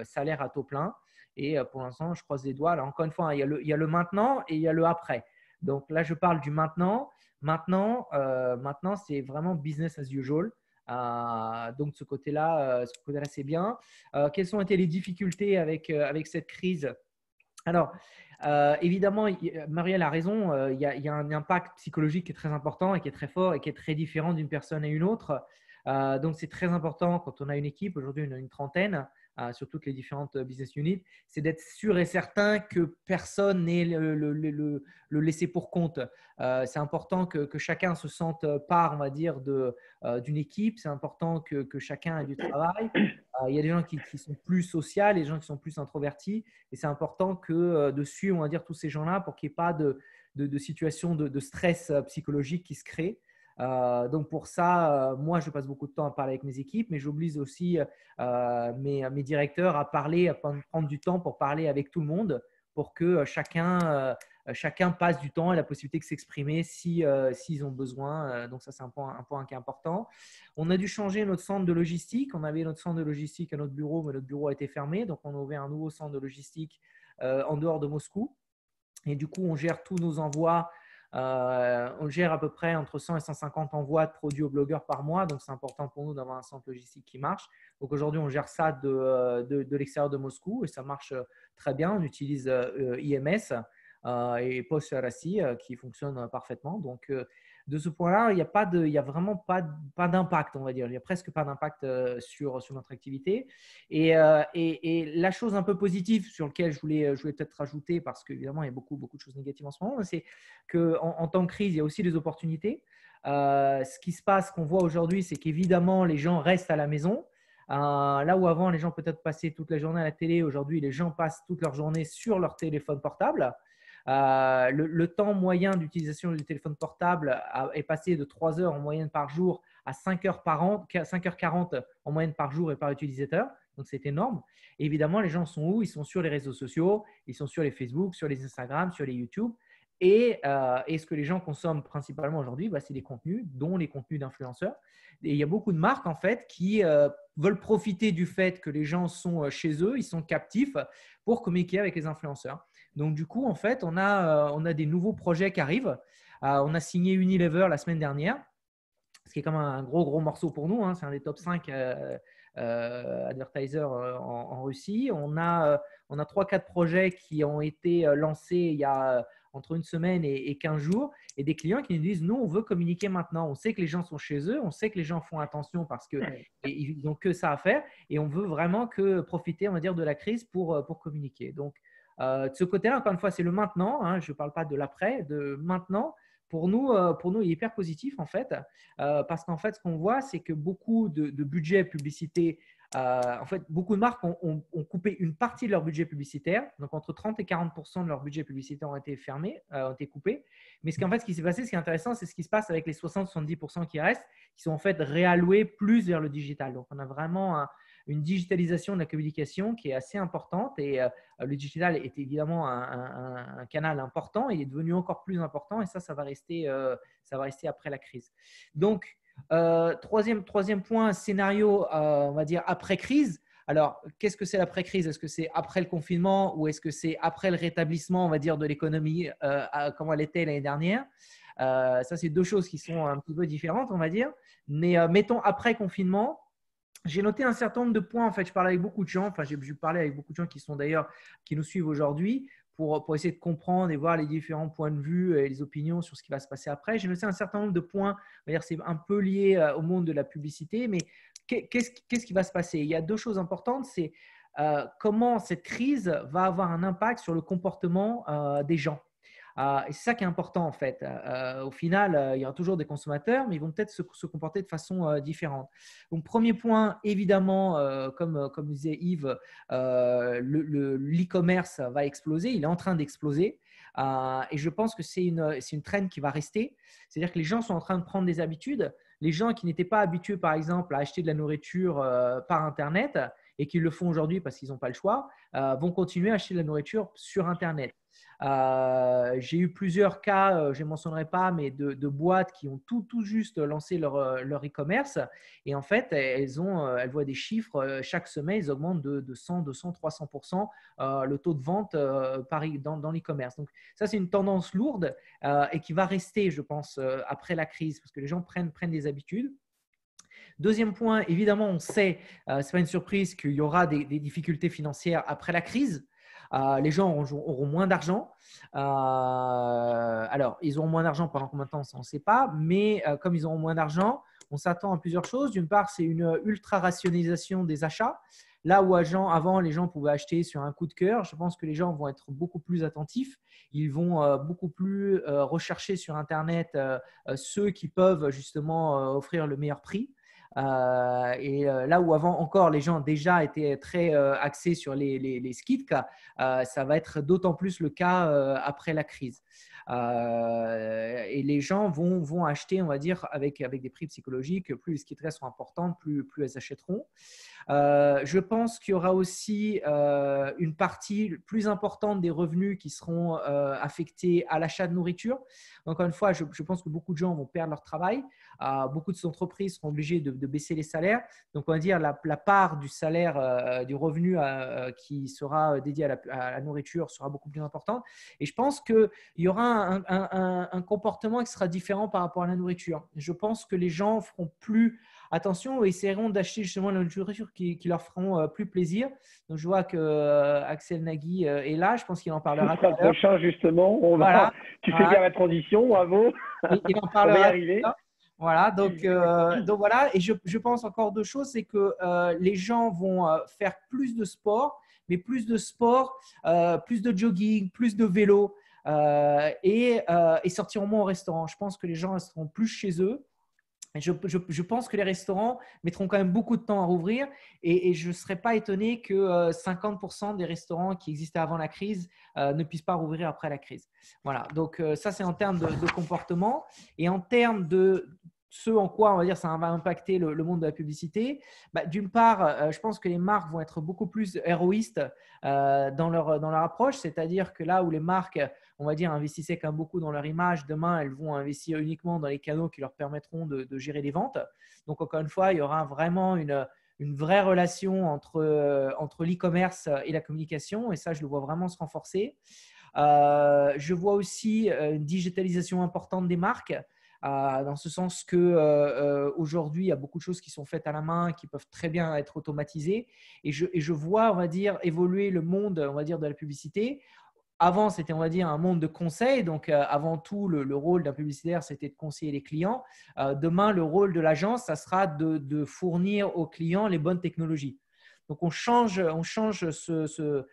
salaire à taux plein. Et pour l'instant, je croise les doigts. Alors, encore une fois, il y a le maintenant et il y a le après. Donc là, je parle du maintenant. Maintenant, c'est vraiment business as usual. Donc, ce côté-là, c'est bien. Quelles ont été les difficultés avec cette crise? Alors, évidemment, Marielle a raison, il y a un impact psychologique qui est très important et qui est très fort et qui est très différent d'une personne à une autre. Donc, c'est très important quand on a une équipe, aujourd'hui on a une trentaine sur toutes les différentes business units, c'est d'être sûr et certain que personne n'ait le laissé pour compte. C'est important que chacun se sente part, on va dire, d'une équipe. C'est important que chacun ait du travail. Il y a des gens qui sont plus sociaux, des gens qui sont plus introvertis. Et c'est important de suivre, on va dire, tous ces gens-là pour qu'il n'y ait pas de situation de stress psychologique qui se crée. Donc pour ça, moi, je passe beaucoup de temps à parler avec mes équipes, mais j'oblige aussi mes directeurs à prendre du temps pour parler avec tout le monde pour que chacun passe du temps et la possibilité de s'exprimer s'ils ont besoin. Donc ça, c'est un point qui est important. On a dû changer notre centre de logistique. On avait notre centre de logistique à notre bureau, mais notre bureau a été fermé. Donc on a ouvert un nouveau centre de logistique en dehors de Moscou. Et du coup, on gère tous nos envois On gère à peu près entre 100 et 150 envois de produits aux blogueurs par mois, donc c'est important pour nous d'avoir un centre logistique qui marche. Donc aujourd'hui, on gère ça de l'extérieur de Moscou et ça marche très bien. On utilise IMS et PostRSI qui fonctionnent parfaitement. Donc de ce point-là, il y a vraiment pas d'impact, on va dire. Il n'y a presque pas d'impact sur notre activité. Et la chose un peu positive sur laquelle je voulais peut-être rajouter, parce qu'évidemment, il y a beaucoup de choses négatives en ce moment, c'est qu'en temps de crise, il y a aussi des opportunités. Ce qui se passe, qu'on voit aujourd'hui, c'est qu'évidemment, les gens restent à la maison. Là où avant, les gens peut-être passaient toute la journée à la télé, aujourd'hui, les gens passent toute leur journée sur leur téléphone portable. Le temps moyen d'utilisation du téléphone portable est passé de 3 heures en moyenne par jour à 5 heures 5h40 en moyenne par jour et par utilisateur. Donc, c'est énorme. Et évidemment, les gens sont où? Ils sont sur les réseaux sociaux, ils sont sur les Facebook, sur les Instagram, sur les YouTube. Et ce que les gens consomment principalement aujourd'hui, c'est des contenus, dont les contenus d'influenceurs. Et il y a beaucoup de marques en fait qui veulent profiter du fait que les gens sont chez eux, ils sont captifs pour communiquer avec les influenceurs. Donc du coup, en fait, on a des nouveaux projets qui arrivent. On a signé Unilever la semaine dernière, ce qui est comme un gros morceau pour nous. C'est un des top 5 advertisers en Russie. On a 3-4 projets qui ont été lancés il y a entre une semaine et 15 jours, et des clients qui nous disent, nous, on veut communiquer maintenant. On sait que les gens sont chez eux, on sait que les gens font attention parce qu'ils n'ont que ça à faire, et on veut vraiment profiter, on va dire, de la crise pour communiquer. Donc, de ce côté-là, encore une fois, c'est le maintenant. Je ne parle pas de l'après, de maintenant. Pour nous, il est hyper positif en fait, parce qu'en fait, ce qu'on voit, c'est que beaucoup de budget publicité, en fait, beaucoup de marques ont coupé une partie de leur budget publicitaire. Donc, entre 30 et 40% de leur budget publicitaire ont été fermés, ont été coupés. Mais ce qui s'est passé, ce qui est intéressant, c'est ce qui se passe avec les 60-70% qui restent, qui sont en fait réalloués plus vers le digital. Donc, on a vraiment une digitalisation de la communication qui est assez importante, et le digital est évidemment un canal important, il est devenu encore plus important, et ça va rester après la crise. Donc, troisième point, scénario, on va dire après-crise. Alors, qu'est-ce que c'est l'après-crise? Est-ce que c'est après le confinement ou est-ce que c'est après le rétablissement, on va dire, de l'économie comme elle était l'année dernière? Ça, c'est deux choses qui sont un petit peu différentes, on va dire. Mais mettons après confinement, j'ai noté un certain nombre de points. En fait, je parle avec beaucoup de gens. J'ai parlé avec beaucoup de gens qui nous suivent aujourd'hui pour essayer de comprendre et voir les différents points de vue et les opinions sur ce qui va se passer après. J'ai noté un certain nombre de points. C'est un peu lié au monde de la publicité, mais qu'est-ce qui va se passer? Il y a deux choses importantes. C'est comment cette crise va avoir un impact sur le comportement des gens. Et c'est ça qui est important en fait. Au final, il y aura toujours des consommateurs, mais ils vont peut-être se comporter de façon différente. Donc, premier point, évidemment, comme disait Yves, l'e-commerce va exploser. Il est en train d'exploser. Et je pense que c'est une trend qui va rester. C'est-à-dire que les gens sont en train de prendre des habitudes. Les gens qui n'étaient pas habitués, par exemple, à acheter de la nourriture par Internet et qui le font aujourd'hui parce qu'ils n'ont pas le choix, vont continuer à acheter de la nourriture sur Internet. J'ai eu plusieurs cas, je ne mentionnerai pas, mais de boîtes qui ont tout juste lancé leur e-commerce, et en fait, elles voient des chiffres chaque semaine, ils augmentent de 100, 200, 300% le taux de vente dans l'e-commerce. Donc ça, c'est une tendance lourde et qui va rester, je pense, après la crise, parce que les gens prennent des habitudes. Deuxième point, évidemment, on sait, ce n'est pas une surprise, qu'il y aura des difficultés financières après la crise. Les gens auront moins d'argent. Alors, ils auront moins d'argent pendant combien de temps, ça, on ne sait pas. Mais comme ils auront moins d'argent, on s'attend à plusieurs choses. D'une part, c'est une ultra-rationalisation des achats. Là où avant, les gens pouvaient acheter sur un coup de cœur, je pense que les gens vont être beaucoup plus attentifs. Ils vont beaucoup plus rechercher sur Internet ceux qui peuvent justement offrir le meilleur prix. Là où avant encore les gens déjà étaient très axés sur les skits, ça va être d'autant plus le cas après la crise. Et les gens vont acheter, on va dire, avec des prix psychologiques. Plus les skitteries sont importantes, plus elles achèteront. Je pense qu'il y aura aussi une partie plus importante des revenus qui seront affectés à l'achat de nourriture. Encore une fois, je pense que beaucoup de gens vont perdre leur travail. Beaucoup de entreprises seront obligées de baisser les salaires. Donc, on va dire la part du salaire, du revenu qui sera dédié à la nourriture sera beaucoup plus importante. Et je pense qu'il y aura un comportement qui sera différent par rapport à la nourriture. Je pense que les gens feront plus attention et essaieront d'acheter justement la nourriture qui leur feront plus plaisir. Donc, je vois que Axel Nagui est là. Je pense qu'il en parlera tout à l'heure. Prochain, justement. Voilà. Tu fais bien la transition, bravo. Il en parlera. On va y arriver. Voilà, donc voilà. Et je pense encore deux choses, c'est que les gens vont faire plus de sport, mais plus de sport, plus de jogging, plus de vélo et sortiront moins au restaurant. Je pense que les gens resteront plus chez eux. Je pense que les restaurants mettront quand même beaucoup de temps à rouvrir et je ne serais pas étonné que 50% des restaurants qui existaient avant la crise ne puissent pas rouvrir après la crise. Voilà, donc ça c'est en termes de comportement et en termes de ce en quoi on va dire ça va impacter le monde de la publicité. D'une part, je pense que les marques vont être beaucoup plus héroïstes dans leur approche, c'est-à-dire que là où les marques on va dire, investissaient quand même beaucoup dans leur image. Demain, elles vont investir uniquement dans les canaux qui leur permettront de gérer les ventes. Donc, encore une fois, il y aura vraiment une vraie relation entre l'e-commerce et la communication. Et ça, je le vois vraiment se renforcer. Je vois aussi une digitalisation importante des marques. Dans ce sens que aujourd'hui, il y a beaucoup de choses qui sont faites à la main, qui peuvent très bien être automatisées. Et je vois, on va dire, évoluer le monde, on va dire, de la publicité. Avant, c'était, on va dire, un monde de conseil. Donc, avant tout, le rôle d'un publicitaire, c'était de conseiller les clients. Demain, le rôle de l'agence, ça sera de fournir aux clients les bonnes technologies. Donc, on change ce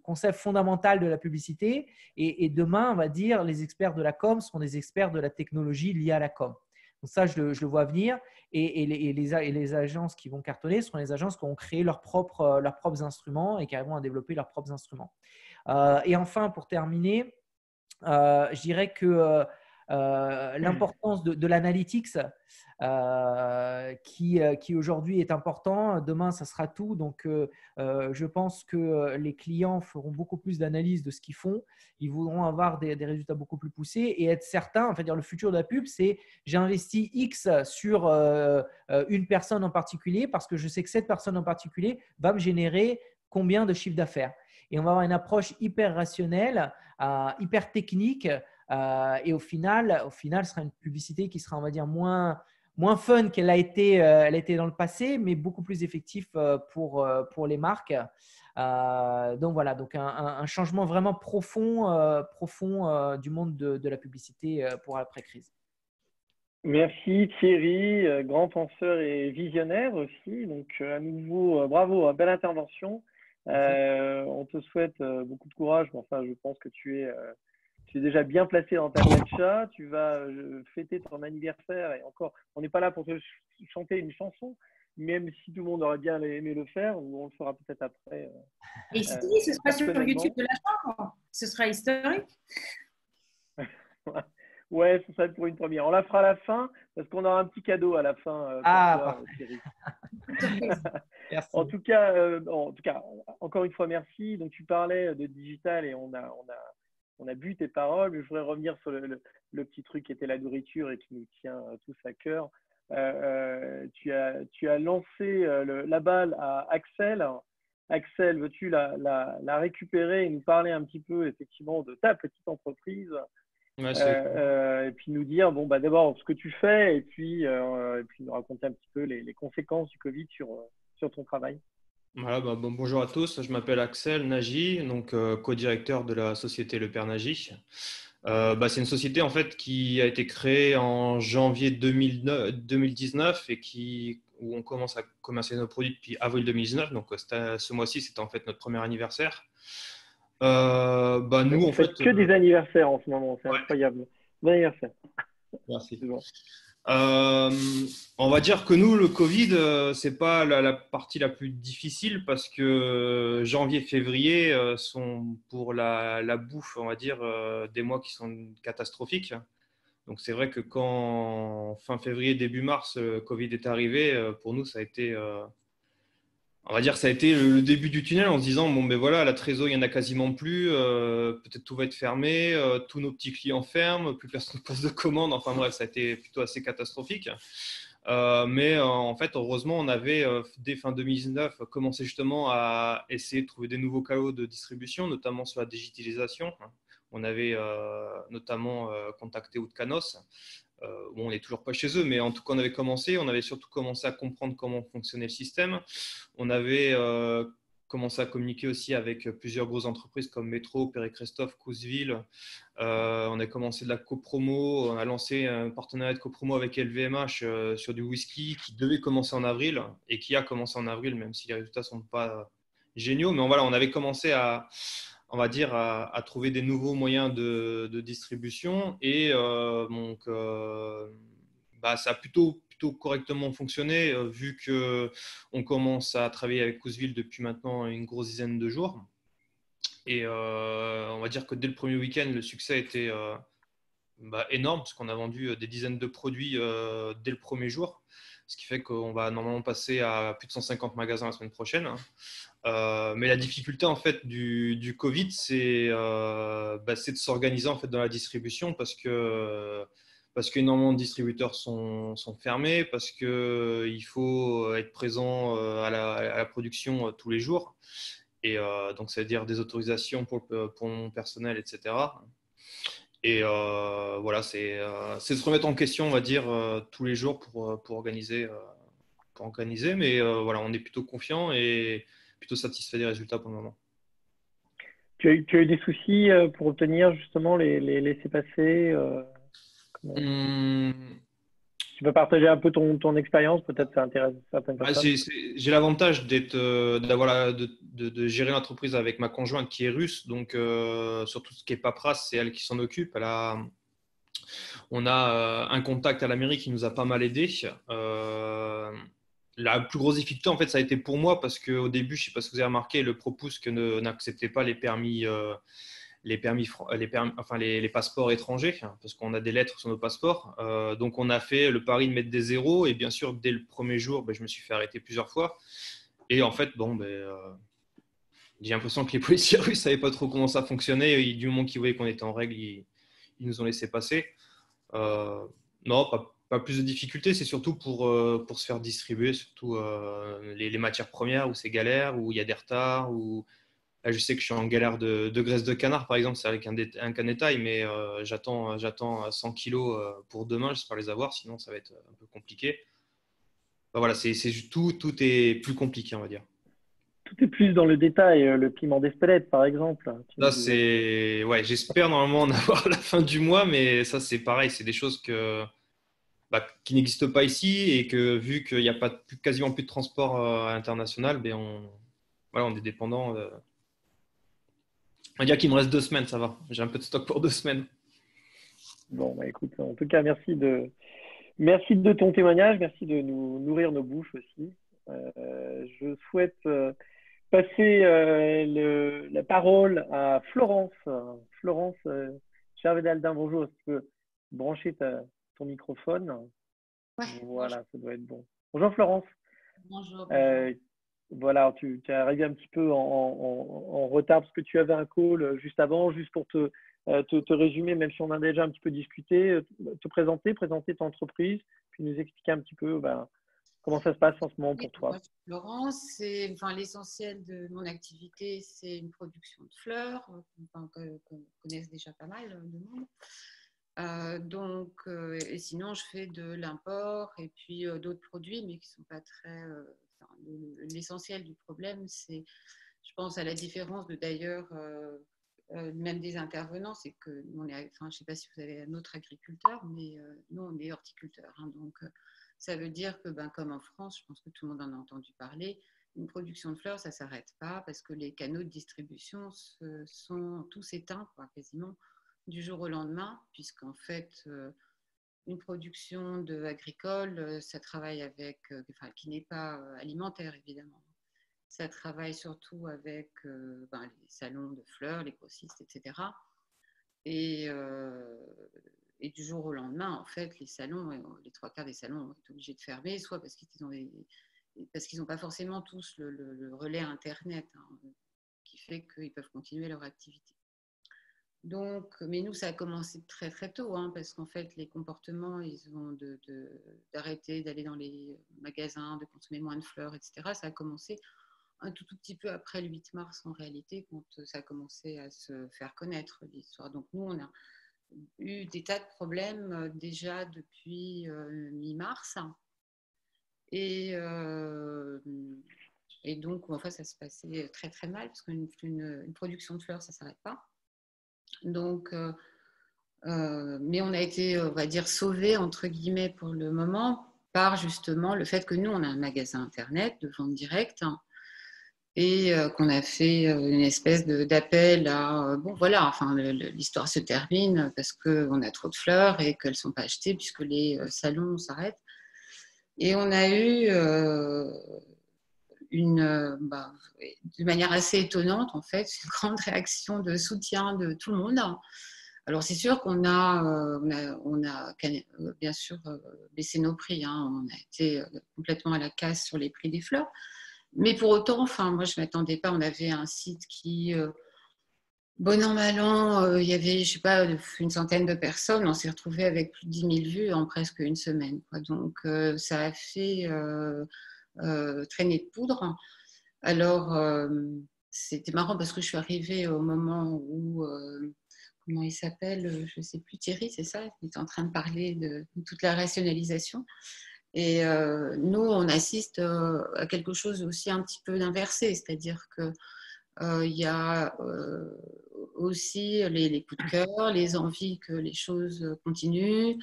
concept fondamental de la publicité. Et demain, on va dire, les experts de la com seront des experts de la technologie liée à la com. Donc, ça, je le vois venir. Et les agences qui vont cartonner seront les agences qui ont créé leurs propres instruments et qui arriveront à développer leurs propres instruments. Et enfin, pour terminer, je dirais que l'importance de l'analytics qui aujourd'hui est important. Demain, ça sera tout. Donc, je pense que les clients feront beaucoup plus d'analyse de ce qu'ils font. Ils voudront avoir des résultats beaucoup plus poussés et être certains. Enfin, dire le futur de la pub, c'est j'ai investi X sur une personne en particulier parce que je sais que cette personne en particulier va me générer combien de chiffre d'affaires. Et on va avoir une approche hyper rationnelle, hyper technique. Et au final, ce sera une publicité qui sera, on va dire, moins fun qu'elle a été dans le passé, mais beaucoup plus effective pour les marques. Donc voilà, donc un changement vraiment profond du monde de la publicité pour l'après-crise. Merci Thierry, grand penseur et visionnaire aussi. Donc à nouveau, bravo, belle intervention. On te souhaite beaucoup de courage. Mais enfin, je pense que tu es déjà bien placé dans ta chat. Tu vas fêter ton anniversaire et encore, on n'est pas là pour te chanter une chanson, même si tout le monde aurait bien aimé le faire, ou on le fera peut-être après. Et si ce sera sur YouTube de la chambre, ce sera historique. Ouais, ce serait pour une première. On la fera à la fin parce qu'on aura un petit cadeau à la fin pour toi, Thierry. Merci. En tout cas, encore une fois, merci. Donc, tu parlais de digital et on a bu tes paroles. Mais je voudrais revenir sur le petit truc qui était la nourriture et qui nous tient tous à cœur. Tu as lancé la balle à Axel. Axel, veux-tu la récupérer et nous parler un petit peu effectivement de ta petite entreprise? Et puis nous dire d'abord ce que tu fais et puis nous raconter un petit peu les conséquences du Covid sur ton travail. Voilà, bonjour à tous, je m'appelle Axel Nagy, donc co-directeur de la société Le Père Nagy. C'est une société en fait qui a été créée en janvier 2019 et où on commence à commercialiser nos produits depuis avril 2019. Donc ce mois-ci, c'était en fait notre premier anniversaire. Nous, on fait que des anniversaires en ce moment, c'est incroyable. Bon anniversaire. Merci. On va dire que nous, le Covid, c'est pas la partie la plus difficile parce que janvier, février sont pour la bouffe, on va dire, des mois qui sont catastrophiques. Donc c'est vrai que quand fin février, début mars, le Covid est arrivé, pour nous, ça a été on va dire que ça a été le début du tunnel en se disant, bon, ben voilà, la trésor, il n'y en a quasiment plus, peut-être tout va être fermé, tous nos petits clients ferment, plus personne ne passe de commande. Enfin bref, ça a été plutôt assez catastrophique. Mais en fait, heureusement, on avait, dès fin 2019, commencé justement à essayer de trouver des nouveaux canaux de distribution, notamment sur la digitalisation. On avait notamment contacté Outcanos. Bon, on n'est toujours pas chez eux, mais en tout cas, on avait commencé. On avait surtout commencé à comprendre comment fonctionnait le système. On avait commencé à communiquer aussi avec plusieurs grosses entreprises comme Metro, Perry-Christophe, Couseville. On a commencé de la copromo. On a lancé un partenariat de copromo avec LVMH sur du whisky qui devait commencer en avril et qui a commencé en avril, même si les résultats ne sont pas géniaux. Mais voilà, on avait commencé à, on va dire, à trouver des nouveaux moyens de distribution. Et donc, ça a plutôt correctement fonctionné, vu qu'on commence à travailler avec Couseville depuis maintenant une grosse dizaine de jours. Et on va dire que dès le premier week-end, le succès était énorme, parce qu'on a vendu des dizaines de produits dès le premier jour. Ce qui fait qu'on va normalement passer à plus de 150 magasins la semaine prochaine. Mais la difficulté en fait du Covid, c'est de s'organiser en fait dans la distribution, parce qu'énormément de distributeurs sont fermés, parce qu'il faut être présent à la production tous les jours. Et donc, ça veut dire des autorisations pour mon personnel, etc. Et voilà, c'est de se remettre en question, on va dire, tous les jours pour organiser. Mais voilà, on est plutôt confiant et plutôt satisfait des résultats pour le moment. Tu as eu des soucis pour obtenir justement les laissez-passer Tu peux partager un peu ton expérience, peut-être ça intéresse certaines personnes. J'ai l'avantage de gérer l'entreprise avec ma conjointe qui est russe, donc sur tout ce qui est paperasse, c'est elle qui s'en occupe. On a un contact à la mairie qui nous a pas mal aidé. La plus grosse difficulté, en fait, ça a été pour moi, parce qu'au début, je ne sais pas si vous avez remarqué, le Propousse n'acceptait pas les passeports étrangers, parce qu'on a des lettres sur nos passeports. Donc, on a fait le pari de mettre des zéros. Et bien sûr, dès le premier jour, je me suis fait arrêter plusieurs fois. Et en fait, j'ai l'impression que les policiers russes ne savaient pas trop comment ça fonctionnait. Et du moment qu'ils voyaient qu'on était en règle, ils nous ont laissé passer. Non, pas plus de difficultés. C'est surtout pour se faire distribuer, surtout les matières premières où c'est galère, où il y a des retards, où là, je sais que je suis en galère de graisse de canard, par exemple, c'est avec un canetail, mais j'attends 100 kilos pour demain, j'espère les avoir, sinon ça va être un peu compliqué. Voilà, tout est plus compliqué, on va dire. Tout est plus dans le détail, le piment d'Espelette, par exemple. Là, ouais, j'espère normalement en avoir à la fin du mois, mais ça, c'est pareil, c'est des choses qui n'existent pas ici, et que vu qu'il n'y a quasiment plus de transport international, on est dépendant. On va dire qu'il me reste 2 semaines, ça va. J'ai un peu de stock pour 2 semaines. Bon, écoute, en tout cas, merci de ton témoignage, merci de nous nourrir nos bouches aussi. Je souhaite passer la parole à Florence. Florence Gervais-Daldin, bonjour. Est-ce que tu peux brancher ton microphone? Ouais, voilà, ça doit être bon. Bonjour Florence. Bonjour. Voilà, tu es arrivé un petit peu en retard parce que tu avais un call juste avant, juste pour te résumer, même si on a déjà un petit peu discuté, te présenter ton entreprise, puis nous expliquer un petit peu comment ça se passe en ce moment pour toi. Moi, Florence, l'essentiel de mon activité, c'est une production de fleurs, que connaissent déjà pas mal de monde. Et sinon, je fais de l'import et puis d'autres produits, mais qui ne sont pas très… l'essentiel du problème, c'est, je pense, à la différence de d'ailleurs, même des intervenants, c'est que je ne sais pas si vous avez un autre agriculteur, mais nous, on est horticulteurs. Donc, ça veut dire que, comme en France, je pense que tout le monde en a entendu parler, une production de fleurs, ça ne s'arrête pas, parce que les canaux de distribution sont tous éteints, quasiment, du jour au lendemain, puisqu'en fait, une production agricole, ça travaille avec, qui n'est pas alimentaire évidemment. Ça travaille surtout avec les salons de fleurs, les grossistes, etc. Et du jour au lendemain, en fait, les 3/4 des salons ont été obligés de fermer, soit parce qu'ils ont parce qu'ils n'ont pas forcément tous le relais Internet, hein, qui fait qu'ils peuvent continuer leur activité. Donc, mais nous, ça a commencé très très tôt, hein, parce qu'en fait, les comportements, ils ont d'arrêter d'aller dans les magasins, de consommer moins de fleurs, etc. Ça a commencé un tout petit peu après le 8 mars, en réalité, quand ça a commencé à se faire connaître, l'histoire. Donc, nous, on a eu des tas de problèmes déjà depuis mi-mars. Et donc, enfin, ça se passait très très mal, parce qu'une production de fleurs, ça ne s'arrête pas. Donc, mais on a été, on va dire, sauvés, entre guillemets, pour le moment, par justement le fait que nous, on a un magasin Internet de vente directe, hein, et qu'on a fait une espèce d'appel à, bon voilà, enfin, l'histoire se termine parce qu'on a trop de fleurs et qu'elles ne sont pas achetées puisque les salons s'arrêtent. Et on a eu de manière assez étonnante, en fait, une grande réaction de soutien de tout le monde. Alors, c'est sûr qu'on a bien sûr baissé nos prix, hein. On a été complètement à la casse sur les prix des fleurs. Mais pour autant, enfin, moi, je ne m'attendais pas. On avait un site qui, bon an, mal an, il y avait, je ne sais pas, une centaine de personnes. On s'est retrouvés avec plus de 10 000 vues en presque une semaine, quoi. Donc, ça a fait traîner de poudre. Alors, c'était marrant parce que je suis arrivée au moment où, comment il s'appelle, je ne sais plus, Thierry, c'est ça? Il est en train de parler de toute la rationalisation. Et nous, on assiste à quelque chose aussi un petit peu d'inversé, c'est-à-dire qu'il y a aussi les coups de cœur, les envies que les choses continuent.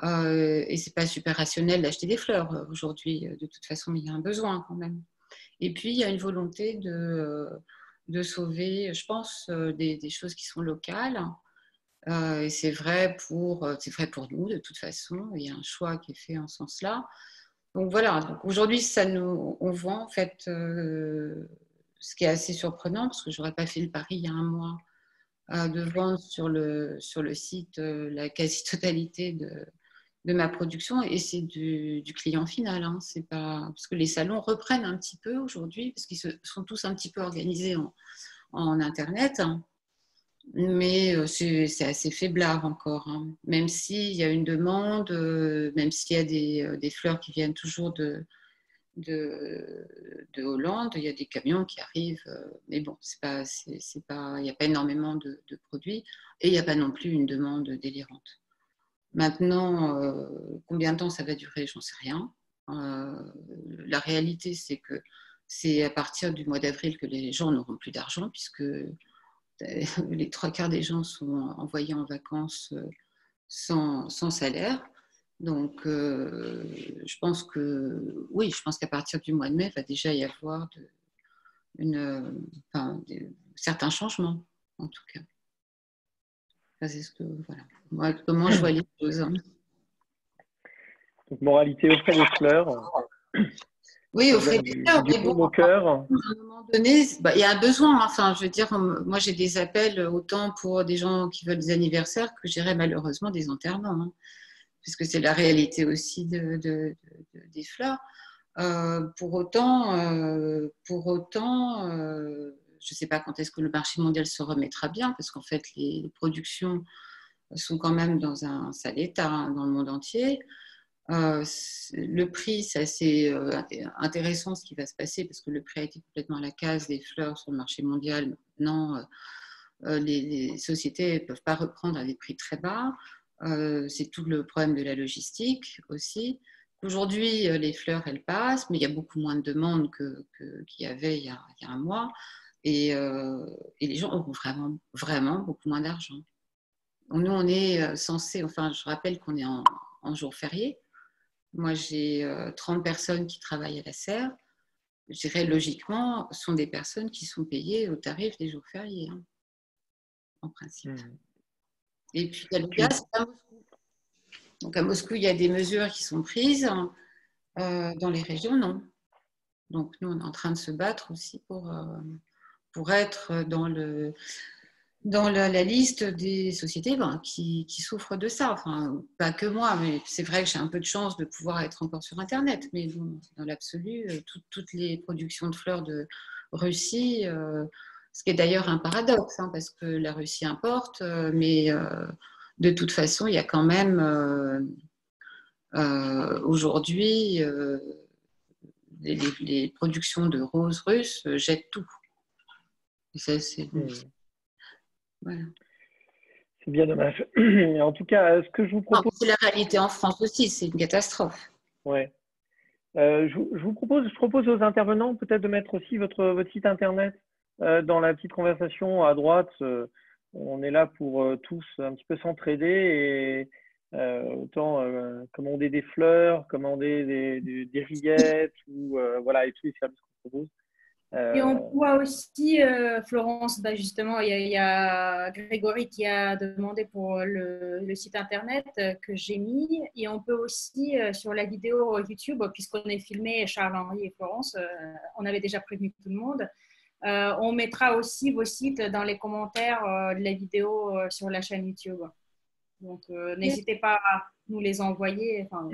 Et ce n'est pas super rationnel d'acheter des fleurs aujourd'hui, de toute façon, mais il y a un besoin quand même. Et puis, il y a une volonté de sauver, je pense, des choses qui sont locales. Et c'est vrai pour nous, de toute façon. Il y a un choix qui est fait en ce sens-là. Donc voilà, donc aujourd'hui, on vend en fait ce qui est assez surprenant, parce que je n'aurais pas fait le pari il y a un mois de vendre sur le site la quasi-totalité de ma production, et c'est du client final. Hein. C'est pas, parce que les salons reprennent un petit peu aujourd'hui, parce qu'ils sont tous un petit peu organisés en Internet. Hein. Mais c'est assez faiblard encore, hein. Même s'il y a une demande, même s'il y a des fleurs qui viennent toujours de Hollande, il y a des camions qui arrivent, mais bon, il n'y a pas énormément de produits, et il n'y a pas non plus une demande délirante. Maintenant, combien de temps ça va durer, j'en sais rien. La réalité, c'est que c'est à partir du mois d'avril que les gens n'auront plus d'argent, puisque les 3/4 des gens sont envoyés en vacances sans salaire. Donc, je pense qu'à partir du mois de mai, il va déjà y avoir certains changements, en tout cas. C'est ce que, voilà. Moi, comment je vois les choses. Hein. Donc, moralité, offrez des fleurs. Oui, offrez des fleurs. Du bon au cœur. À un moment donné, il y a un besoin. Enfin, je veux dire, moi, j'ai des appels autant pour des gens qui veulent des anniversaires que j'irais malheureusement des enterrements, hein, puisque c'est la réalité aussi des fleurs. Pour autant, je ne sais pas quand est-ce que le marché mondial se remettra bien, parce qu'en fait, les productions sont quand même dans un sale état, hein, dans le monde entier. Le prix, c'est assez intéressant ce qui va se passer, parce que le prix a été complètement à la casse des fleurs sur le marché mondial. Maintenant, les sociétés ne peuvent pas reprendre à des prix très bas. C'est tout le problème de la logistique aussi. Aujourd'hui, les fleurs, elles passent, mais il y a beaucoup moins de demandes qu'il y avait il y a un mois. Et les gens auront vraiment, vraiment beaucoup moins d'argent. Nous, on est censé, enfin, je rappelle qu'on est en jour férié. Moi, j'ai 30 personnes qui travaillent à la serre. Je dirais, logiquement, ce sont des personnes qui sont payées au tarif des jours fériés, hein, en principe. Et puis, il y a le gaz à Moscou. Donc, à Moscou, il y a des mesures qui sont prises. Dans les régions, non. Donc, nous, on est en train de se battre aussi pour être dans le... dans la liste des sociétés qui souffrent de ça. Enfin, pas que moi, mais c'est vrai que j'ai un peu de chance de pouvoir être encore sur Internet. Mais bon, dans l'absolu, toutes les productions de fleurs de Russie, ce qui est d'ailleurs un paradoxe, hein, parce que la Russie importe, mais de toute façon, il y a quand même aujourd'hui les productions de roses russes jettent tout. Et ça, c'est... Voilà. C'est bien dommage. En tout cas, ce que je vous propose… C'est la réalité en France aussi, c'est une catastrophe. Ouais. Je propose aux intervenants peut-être de mettre aussi votre site internet dans la petite conversation à droite. On est là pour tous un petit peu s'entraider et autant commander des fleurs, commander des rillettes ou voilà, et tous les services qu'on propose. Et on voit aussi, Florence, bah justement, il y a Grégory qui a demandé pour le site internet que j'ai mis. Et on peut aussi, sur la vidéo YouTube, puisqu'on est filmé, Charles-Henri et Florence, on avait déjà prévenu tout le monde. On mettra aussi vos sites dans les commentaires de la vidéo sur la chaîne YouTube. Donc, n'hésitez pas à nous les envoyer. Enfin,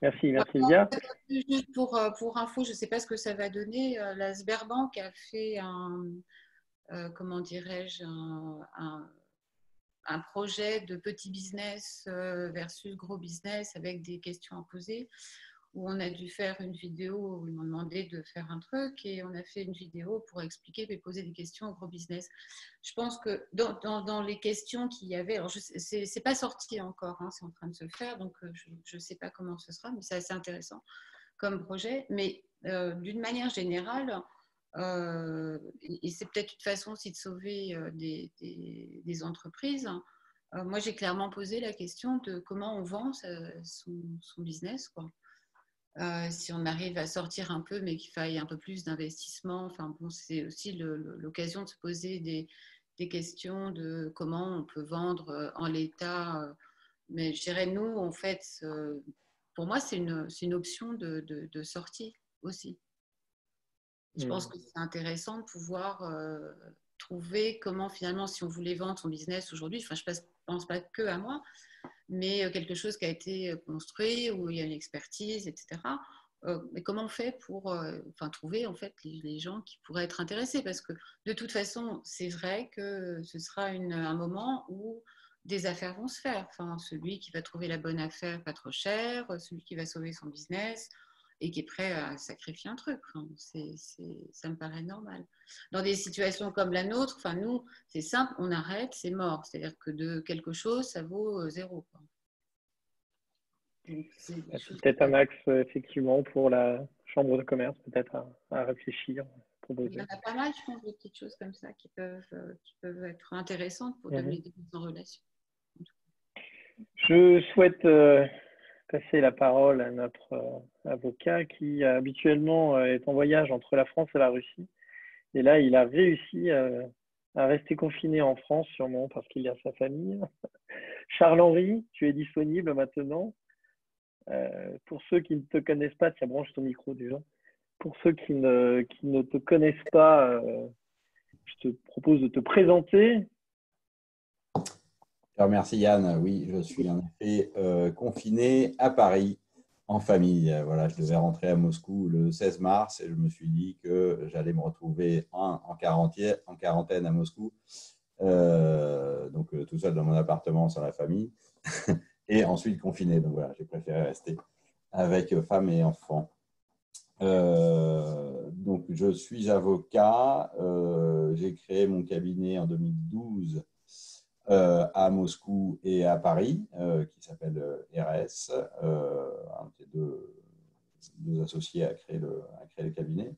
Merci Lydia. Juste pour info, je ne sais pas ce que ça va donner. La Sberbank a fait comment dirais-je, un projet de petit business versus gros business avec des questions à poser, où on a dû faire une vidéo où ils m'ont demandé de faire un truc et on a fait une vidéo pour expliquer et poser des questions au gros business. Je pense que dans les questions qu'il y avait, alors c'est pas sorti encore, hein, c'est en train de se faire, donc je ne sais pas comment ce sera, mais c'est assez intéressant comme projet. Mais d'une manière générale, et c'est peut-être une façon aussi de sauver des entreprises. Moi, j'ai clairement posé la question de comment on vend son business, quoi. Si on arrive à sortir un peu, mais qu'il faille un peu plus d'investissement. Enfin, bon, c'est aussi l'occasion de se poser des questions de comment on peut vendre en l'état. Mais je dirais, nous, en fait, pour moi, c'est une option de sortie aussi. Je pense que c'est intéressant de pouvoir trouver comment, finalement, si on voulait vendre son business aujourd'hui, enfin, je ne pense pas que à moi, mais quelque chose qui a été construit, où il y a une expertise, etc. Mais comment on fait pour trouver en fait les gens qui pourraient être intéressés? Parce que de toute façon, c'est vrai que ce sera un moment où des affaires vont se faire. Enfin, celui qui va trouver la bonne affaire pas trop chère, celui qui va sauver son business et qui est prêt à sacrifier un truc. Enfin, ça me paraît normal. Dans des situations comme la nôtre, enfin, nous, c'est simple, on arrête, c'est mort. C'est-à-dire que de quelque chose, ça vaut zéro, quoi. C'est peut-être un axe, effectivement, pour la chambre de commerce, peut-être à réfléchir. Il y en a pas mal, je pense, de petites choses comme ça qui peuvent être intéressantes pour donner des mises en relation. Je souhaite passer la parole à notre avocat qui habituellement est en voyage entre la France et la Russie. Et là, il a réussi à rester confiné en France, sûrement parce qu'il y a sa famille. Charles-Henri, tu es disponible maintenant. Pour ceux qui ne te connaissent pas, tiens, branche ton micro déjà. Pour ceux qui ne te connaissent pas, je te propose de te présenter. Alors, merci Yann. Oui, je suis en effet confiné à Paris en famille. Voilà, je devais rentrer à Moscou le 16 mars et je me suis dit que j'allais me retrouver en quarantaine à Moscou, donc tout seul dans mon appartement sans la famille et ensuite confiné. Donc voilà, j'ai préféré rester avec femme et enfants. Donc je suis avocat. J'ai créé mon cabinet en 2012. À Moscou et à Paris, qui s'appelle RS, un des deux associés à créer le cabinet.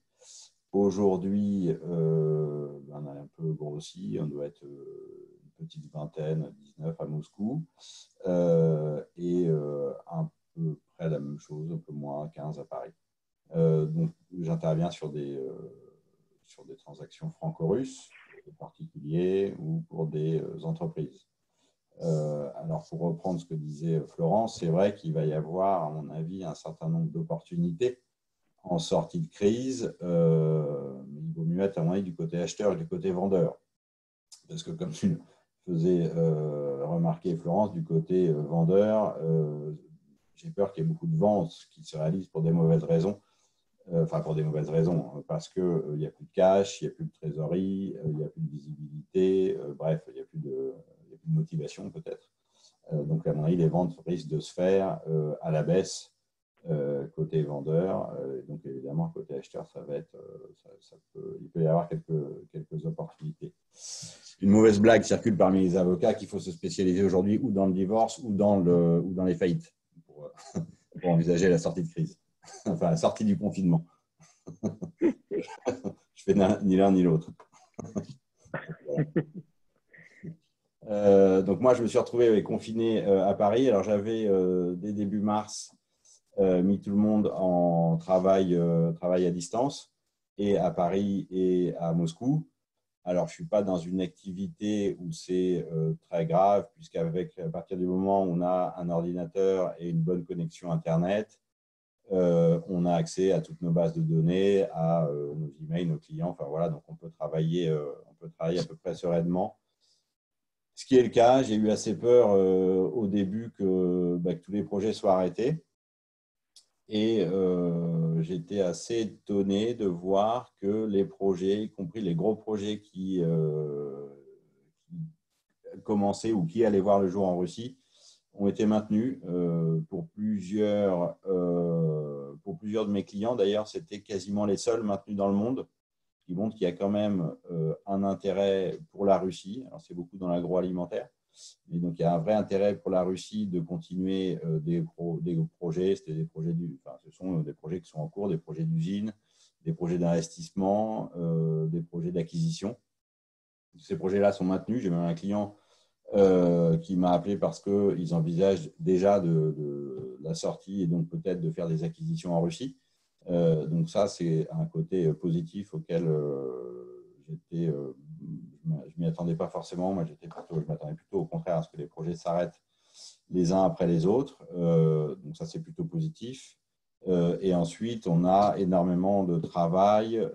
Aujourd'hui, on a un peu grossi, on doit être une petite vingtaine, 19 à Moscou, et un peu près la même chose, un peu moins, 15 à Paris. Donc, j'interviens sur des transactions franco-russes, des particuliers ou pour des entreprises. Alors, pour reprendre ce que disait Florence, c'est vrai qu'il va y avoir, à mon avis, un certain nombre d'opportunités en sortie de crise, il vaut mieux être à mon avis du côté acheteur et du côté vendeur. Parce que comme tu faisais remarquer, Florence, du côté vendeur, j'ai peur qu'il y ait beaucoup de ventes qui se réalisent pour des mauvaises raisons. Enfin, pour des mauvaises raisons, parce qu'il n'y a plus de cash, il n'y a plus de trésorerie, il n'y a plus de visibilité, bref, il n'y a plus de motivation peut-être. Donc, à mon avis, les ventes risquent de se faire à la baisse côté vendeur. Donc, évidemment, côté acheteur, ça va être, il peut y avoir quelques opportunités. Une mauvaise blague circule parmi les avocats qu'il faut se spécialiser aujourd'hui ou dans le divorce ou dans les faillites pour envisager la sortie de crise. Enfin, la sortie du confinement. Je fais ni l'un ni l'autre. Donc moi, je me suis retrouvé confiné à Paris. Alors j'avais dès début mars mis tout le monde en travail à distance, et à Paris et à Moscou. Alors je ne suis pas dans une activité où c'est très grave, puisqu'à partir du moment où on a un ordinateur et une bonne connexion Internet, on a accès à toutes nos bases de données, à nos emails, nos clients. Enfin voilà, donc on peut travailler à peu près sereinement. Ce qui est le cas, j'ai eu assez peur au début que tous les projets soient arrêtés. Et j'étais assez étonné de voir que les projets, y compris les gros projets qui commençaient ou qui allaient voir le jour en Russie, ont été maintenus pour plusieurs de mes clients. D'ailleurs, c'était quasiment les seuls maintenus dans le monde, qui montre qu'il y a quand même un intérêt pour la Russie. Alors, c'est beaucoup dans l'agroalimentaire, mais donc il y a un vrai intérêt pour la Russie de continuer des projets. Ce sont des projets qui sont en cours, des projets d'usine, des projets d'investissement, des projets d'acquisition. Ces projets-là sont maintenus. J'ai même un client qui m'a appelé parce qu'ils envisagent déjà de la sortie et donc peut-être de faire des acquisitions en Russie. Donc ça, c'est un côté positif auquel je ne m'y attendais pas forcément. Moi, je m'attendais plutôt au contraire à ce que les projets s'arrêtent les uns après les autres. Donc ça, c'est plutôt positif. Et ensuite, on a énormément de travail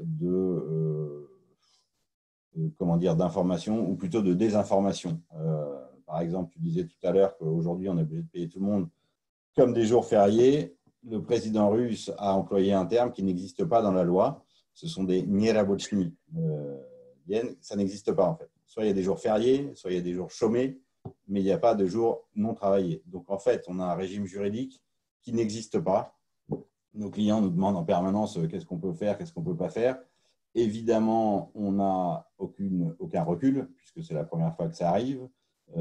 d'information, ou plutôt de désinformation. Par exemple, tu disais tout à l'heure qu'aujourd'hui, on est obligé de payer tout le monde comme des jours fériés. Le président russe a employé un terme qui n'existe pas dans la loi. Ce sont des nerabochny. Ça n'existe pas en fait. Soit il y a des jours fériés, soit il y a des jours chômés, mais il n'y a pas de jours non travaillés. Donc en fait, on a un régime juridique qui n'existe pas. Nos clients nous demandent en permanence qu'est-ce qu'on peut faire, qu'est-ce qu'on ne peut pas faire. Évidemment, on n'a aucun recul, puisque c'est la première fois que ça arrive,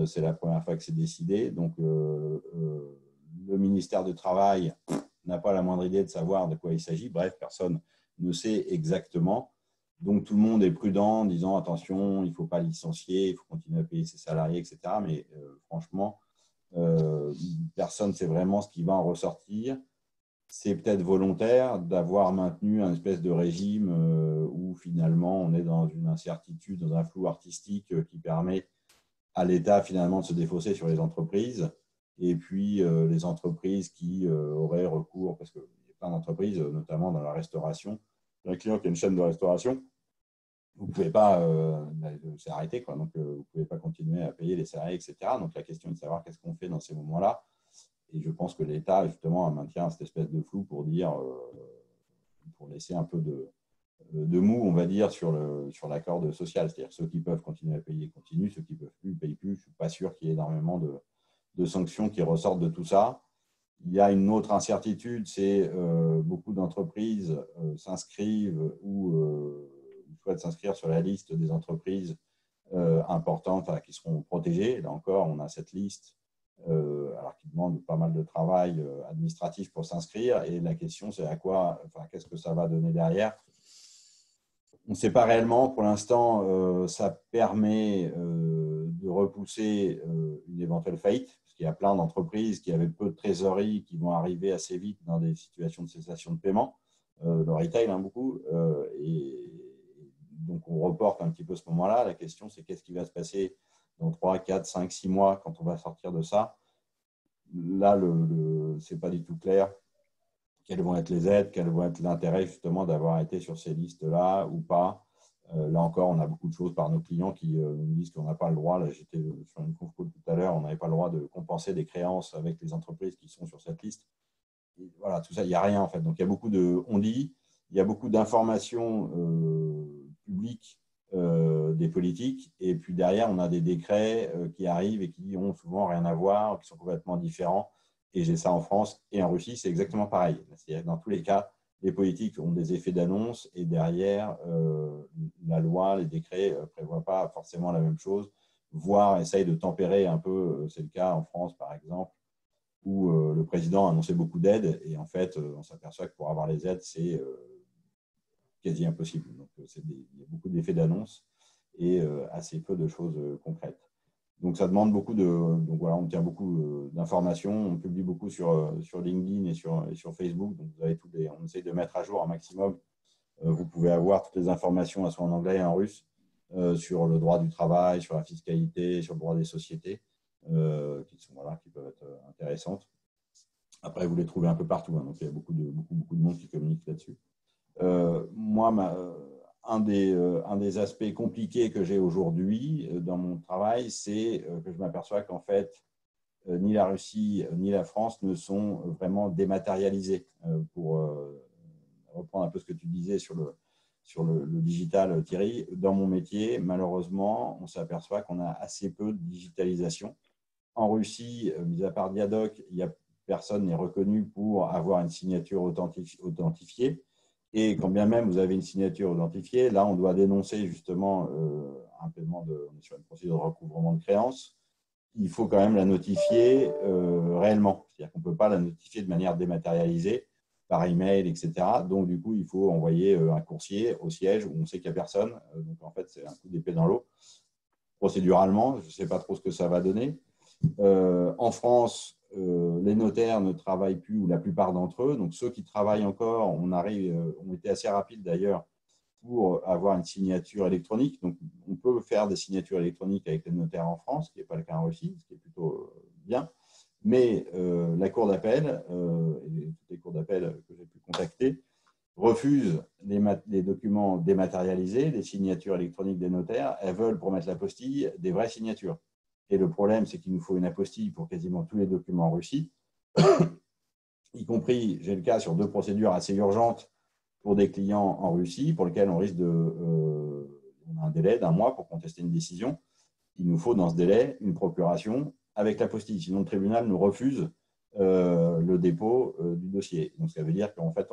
c'est la première fois que c'est décidé. Donc, le ministère du Travail n'a pas la moindre idée de savoir de quoi il s'agit. Bref, personne ne sait exactement. Donc, tout le monde est prudent en disant attention, il ne faut pas licencier, il faut continuer à payer ses salariés, etc. Mais franchement, personne ne sait vraiment ce qui va en ressortir. C'est peut-être volontaire d'avoir maintenu un espèce de régime où finalement on est dans une incertitude, dans un flou artistique qui permet à l'État finalement de se défausser sur les entreprises. Et puis les entreprises qui auraient recours, parce qu'il y a plein d'entreprises, notamment dans la restauration. Un client qui a une chaîne de restauration, vous ne pouvez pas, c'est arrêté, quoi. Donc vous ne pouvez pas continuer à payer les salariés, etc. Donc la question est de savoir qu'est-ce qu'on fait dans ces moments-là. Et je pense que l'État, justement, maintient cette espèce de flou pour dire, pour laisser un peu de mou, on va dire, sur l'accord social. C'est-à-dire ceux qui peuvent continuer à payer continuent, ceux qui ne peuvent plus ne payent plus. Je ne suis pas sûr qu'il y ait énormément de sanctions qui ressortent de tout ça. Il y a une autre incertitude, c'est beaucoup d'entreprises s'inscrivent ou souhaitent s'inscrire sur la liste des entreprises importantes qui seront protégées. Là encore, on a cette liste. Alors qu'ils demandent pas mal de travail administratif pour s'inscrire. Et la question, c'est qu'est-ce que ça va donner derrière? On ne sait pas réellement. Pour l'instant, ça permet de repousser une éventuelle faillite, parce qu'il y a plein d'entreprises qui avaient peu de trésorerie, qui vont arriver assez vite dans des situations de cessation de paiement. Le retail, beaucoup. Et donc, on reporte un petit peu ce moment-là. La question, c'est qu'est-ce qui va se passer dans 3, 4, 5, 6 mois, quand on va sortir de ça. Là, ce n'est pas du tout clair quelles vont être les aides, quel va être l'intérêt justement d'avoir été sur ces listes-là ou pas. Là encore, on a beaucoup de choses par nos clients qui nous disent qu'on n'a pas le droit. Là, j'étais sur une conf call tout à l'heure, on n'avait pas le droit de compenser des créances avec les entreprises qui sont sur cette liste. Et voilà, tout ça, il n'y a rien en fait. Donc, il y a beaucoup de on-dit, il y a beaucoup d'informations publiques des politiques. Et puis derrière, on a des décrets qui arrivent et qui ont souvent rien à voir, qui sont complètement différents. Et j'ai ça en France et en Russie, c'est exactement pareil. C'est-à-dire que dans tous les cas, les politiques ont des effets d'annonce et derrière, la loi, les décrets ne prévoient pas forcément la même chose, voire essayent de tempérer un peu. C'est le cas en France, par exemple, où le président a annoncé beaucoup d'aides et en fait, on s'aperçoit que pour avoir les aides, c'est quasi impossible. Donc, il y a beaucoup d'effets d'annonce et assez peu de choses concrètes. Donc, ça demande beaucoup de… Donc, voilà, on tient beaucoup d'informations. On publie beaucoup sur LinkedIn et sur Facebook. Donc, vous avez on essaye de mettre à jour un maximum. Vous pouvez avoir toutes les informations, soit en anglais et en russe, sur le droit du travail, sur la fiscalité, sur le droit des sociétés, qui peuvent être intéressantes. Après, vous les trouvez un peu partout. Hein, donc, il y a beaucoup de monde qui communique là-dessus. Moi, un des aspects compliqués que j'ai aujourd'hui dans mon travail, c'est que je m'aperçois qu'en fait, ni la Russie ni la France ne sont vraiment dématérialisés. Pour reprendre un peu ce que tu disais sur le digital, Thierry, dans mon métier, malheureusement, on s'aperçoit qu'on a assez peu de digitalisation. En Russie, mis à part Diadoc, personne n'est reconnu pour avoir une signature authentifiée. Et quand bien même vous avez une signature authentifiée, là, on doit dénoncer justement un paiement on est sur une procédure de recouvrement de créances. Il faut quand même la notifier réellement. C'est-à-dire qu'on ne peut pas la notifier de manière dématérialisée, par email, etc. Donc, du coup, il faut envoyer un coursier au siège où on sait qu'il n'y a personne. Donc, en fait, c'est un coup d'épée dans l'eau. Procéduralement, je ne sais pas trop ce que ça va donner. En France, les notaires ne travaillent plus, ou la plupart d'entre eux. Donc, ceux qui travaillent encore, ont été assez rapides d'ailleurs pour avoir une signature électronique. Donc, on peut faire des signatures électroniques avec les notaires en France, ce qui n'est pas le cas en Russie, ce qui est plutôt bien. Mais la Cour d'appel, et toutes les cours d'appel que j'ai pu contacter, refusent les documents dématérialisés, les signatures électroniques des notaires. Elles veulent, pour mettre l'apostille, des vraies signatures. Et le problème, c'est qu'il nous faut une apostille pour quasiment tous les documents en Russie, y compris, j'ai le cas sur 2 procédures assez urgentes pour des clients en Russie, pour lesquels on risque on a un délai d'1 mois pour contester une décision. Il nous faut dans ce délai une procuration avec l'apostille. Sinon, le tribunal nous refuse le dépôt du dossier. Donc, ça veut dire qu'en fait,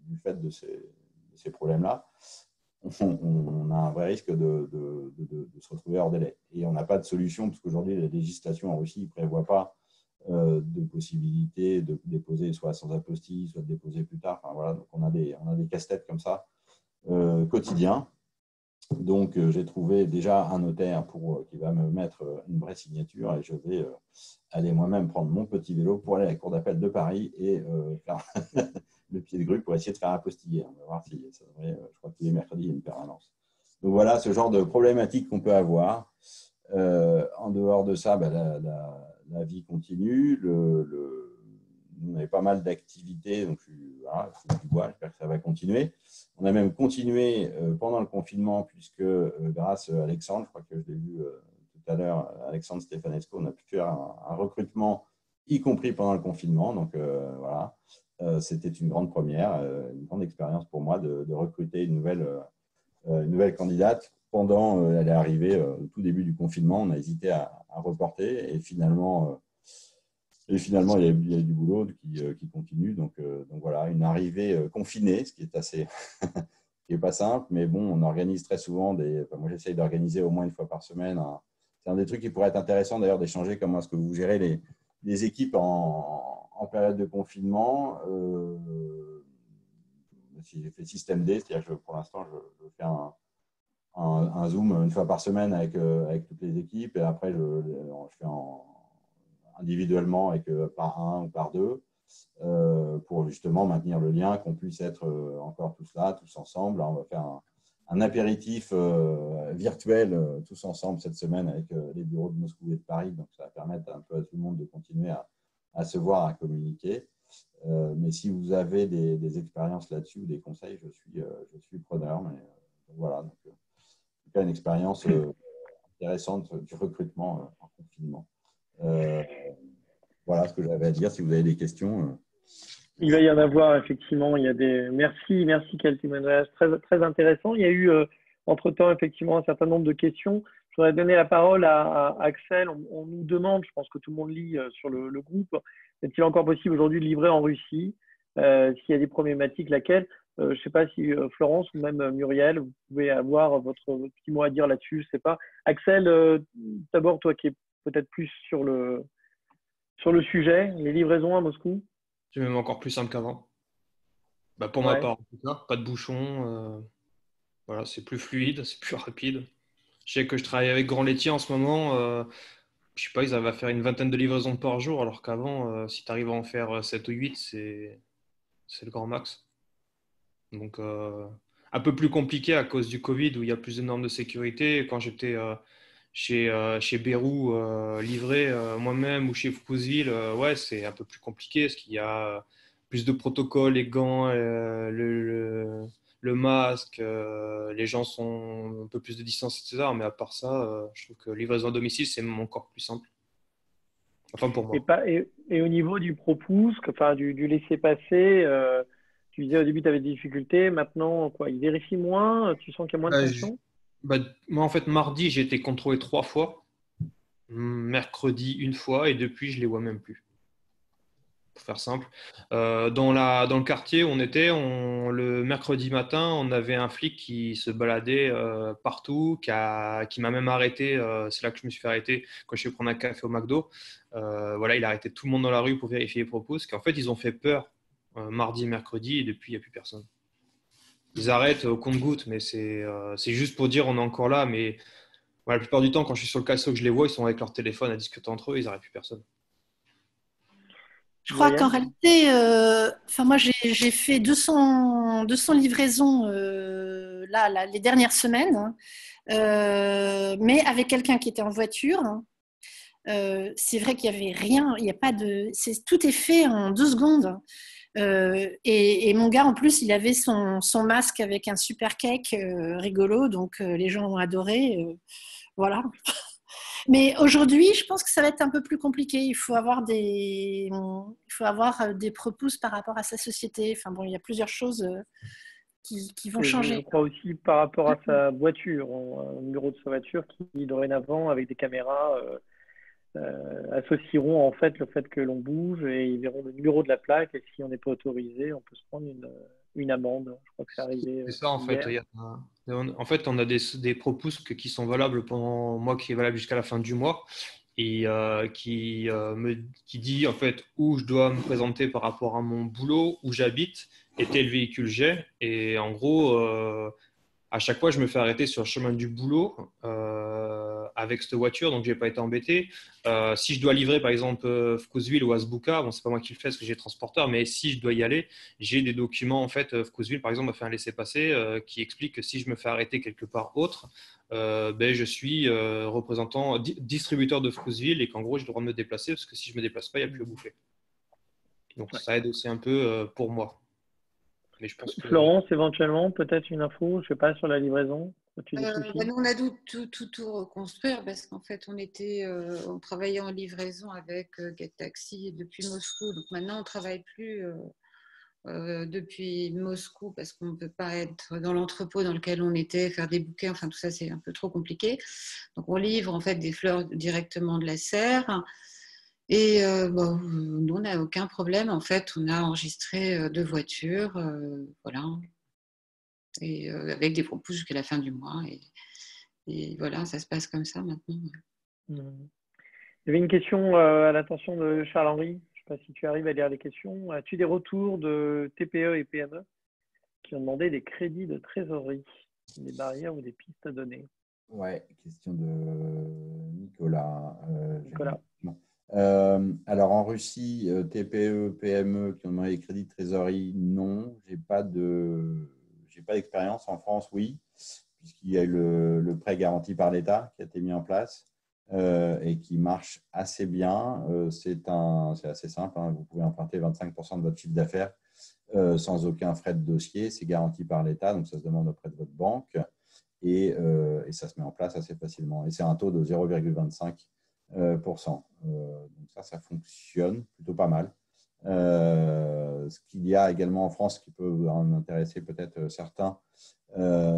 du fait de ces problèmes-là, on a un vrai risque de se retrouver hors délai. Et on n'a pas de solution, parce qu'aujourd'hui, la législation en Russie ne prévoit pas de possibilité de déposer soit sans apostille, soit de déposer plus tard. Enfin, voilà, donc on a des casse-têtes comme ça quotidiens. Donc, j'ai trouvé déjà un notaire qui va me mettre une vraie signature et je vais aller moi-même prendre mon petit vélo pour aller à la Cour d'appel de Paris et faire le pied de grue pour essayer de faire apostiller. On va voir si ça devrait, je crois que tous les mercredis, il y a une permanence. Donc, voilà ce genre de problématique qu'on peut avoir. En dehors de ça, la vie continue. On avait pas mal d'activités, donc j'espère que ça va continuer. On a même continué pendant le confinement, puisque grâce à Alexandre, je crois que je l'ai vu tout à l'heure, Alexandre Stefanesco, on a pu faire un recrutement, y compris pendant le confinement. Donc voilà, c'était une grande première, une grande expérience pour moi de recruter une nouvelle candidate. Elle est arrivée au tout début du confinement, on a hésité à reporter et finalement, il y a du boulot qui continue. Donc voilà, une arrivée confinée, ce qui est assez, qui n'est pas simple, mais bon, on organise très souvent moi, j'essaye d'organiser au moins 1 fois par semaine. C'est un des trucs qui pourrait être intéressant d'ailleurs d'échanger comment est-ce que vous gérez les équipes en période de confinement. J'ai fait système D, c'est-à-dire que pour l'instant, je fais un Zoom 1 fois par semaine avec toutes les équipes et après, je fais individuellement par 1 ou par 2 pour justement maintenir le lien, qu'on puisse être encore tous là, tous ensemble. Là, on va faire un apéritif virtuel tous ensemble cette semaine avec les bureaux de Moscou et de Paris. Donc, ça va permettre un peu à tout le monde de continuer à se voir, à communiquer. Mais si vous avez des expériences là-dessus ou des conseils, je suis preneur. Mais, voilà, donc, en tout cas, une expérience intéressante du recrutement en confinement. Voilà ce que j'avais à dire. Si vous avez des questions. Il va y en avoir, effectivement. Il y a des... Merci, Kelty Andreas. Très, très intéressant. Il y a eu, entre-temps, effectivement, un certain nombre de questions. Je voudrais donner la parole à Axel. On nous demande, je pense que tout le monde lit sur le groupe, est-il encore possible aujourd'hui de livrer en Russie? S'il y a des problématiques, laquelle? Je ne sais pas si Florence ou même Muriel, vous pouvez avoir votre petit mot à dire là-dessus. Je ne sais pas. Axel, d'abord, toi qui es peut-être plus sur le sujet, les livraisons à Moscou. C'est même encore plus simple qu'avant. Bah, pour ma part, en tout cas, pas de bouchons. Voilà, c'est plus fluide, c'est plus rapide. Je sais que je travaille avec Grand Laitier en ce moment. Je sais pas, ils arrivent à faire une vingtaine de livraisons par jour, alors qu'avant, si tu arrives à en faire 7 ou 8, c'est le grand max. Donc, un peu plus compliqué à cause du Covid, où il y a plus de normes de sécurité. Quand j'étais chez Bérou livré moi-même ou chez Foucault-Ville, ouais, c'est un peu plus compliqué parce qu'il y a plus de protocoles, les gants, le masque, les gens sont un peu plus de distance, etc. Mais à part ça, je trouve que livraison à domicile, c'est même encore plus simple. Enfin, pour moi. Et au niveau du propousse, enfin du laisser-passer, tu disais au début tu avais des difficultés, maintenant quoi, ils vérifient moins, tu sens qu'il y a moins de tension? Moi, en fait, mardi, j'ai été contrôlé 3 fois. Mercredi, 1 fois. Et depuis, je les vois même plus. Pour faire simple. Dans le quartier où on était, le mercredi matin, on avait un flic qui se baladait partout, qui m'a même arrêté. C'est là que je me suis fait arrêter quand je suis prendre un café au McDo. Voilà, il a arrêté tout le monde dans la rue pour vérifier les propos. Parce qu'en fait, ils ont fait peur mardi, mercredi, et depuis, il n'y a plus personne. Ils arrêtent au compte-gouttes, mais c'est juste pour dire on est encore là. Mais voilà, la plupart du temps, quand je suis sur le casso que je les vois, ils sont avec leur téléphone à discuter entre eux, ils n'arrêtent plus personne. Je crois qu'en réalité, moi j'ai fait 200 livraisons là, les dernières semaines, mais avec quelqu'un qui était en voiture. C'est vrai qu'il n'y avait rien, il y a pas de, tout est fait en 2 secondes. Et mon gars, en plus, il avait son masque avec un super cake rigolo, donc les gens ont adoré. Voilà. Mais aujourd'hui, je pense que ça va être un peu plus compliqué. Il faut avoir des propulses par rapport à sa société. Enfin bon, il y a plusieurs choses qui vont changer. Je crois aussi par rapport à sa voiture, au numéro de sa voiture qui dorénavant, avec des caméras, associeront en fait le fait que l'on bouge et ils verront le numéro de la plaque et si on n'est pas autorisé, on peut se prendre une amende. Je crois que c'est arrivé. C'est ça en fait. En fait, on a des propouses qui sont valables pendant moi, qui est valable jusqu'à la fin du mois et qui dit en fait où je dois me présenter par rapport à mon boulot, où j'habite et quel véhicule j'ai. Et en gros, à chaque fois, je me fais arrêter sur le chemin du boulot avec cette voiture, donc je n'ai pas été embêté. Si je dois livrer, par exemple, Foucault-Ville ou Azbuka, bon, ce n'est pas moi qui le fais parce que j'ai transporteur, mais si je dois y aller, j'ai des documents. En fait, Foucault-Ville, par exemple, m'a fait un laissez-passer qui explique que si je me fais arrêter quelque part autre, je suis représentant, distributeur de Foucault-Ville et qu'en gros, j'ai le droit de me déplacer parce que si je ne me déplace pas, il n'y a plus à bouffer. Donc, ça aide aussi un peu pour moi. Mais je pense que... Florence, éventuellement, peut-être une info, je ne sais pas, sur la livraison. Nous, on a dû tout reconstruire parce qu'en fait, on travaillait en livraison avec GetTaxi depuis Moscou. Donc maintenant, on ne travaille plus depuis Moscou parce qu'on ne peut pas être dans l'entrepôt dans lequel on était, faire des bouquets. Enfin, tout ça, c'est un peu trop compliqué. Donc, on livre en fait des fleurs directement de la serre. Et nous, on n'a aucun problème. En fait, on a enregistré 2 voitures, voilà, et avec des propos jusqu'à la fin du mois. Et voilà, ça se passe comme ça maintenant. Il y avait une question à l'attention de Charles-Henri. Je ne sais pas si tu arrives à lire les questions. As-tu des retours de TPE et PME qui ont demandé des crédits de trésorerie, des barrières ou des pistes à donner? Ouais, question de Nicolas. Nicolas. Alors en Russie, TPE, PME qui ont demandé des crédits de trésorerie, non. J'ai pas d'expérience. En France, oui, puisqu'il y a eu le prêt garanti par l'État qui a été mis en place. et qui marche assez bien. C'est assez simple, hein. Vous pouvez emprunter 25% de votre chiffre d'affaires sans aucun frais de dossier. C'est garanti par l'État, donc ça se demande auprès de votre banque et ça se met en place assez facilement. Et c'est un taux de 0,25%. Donc ça fonctionne plutôt pas mal. Ce qu'il y a également en France qui peut en intéresser peut-être certains,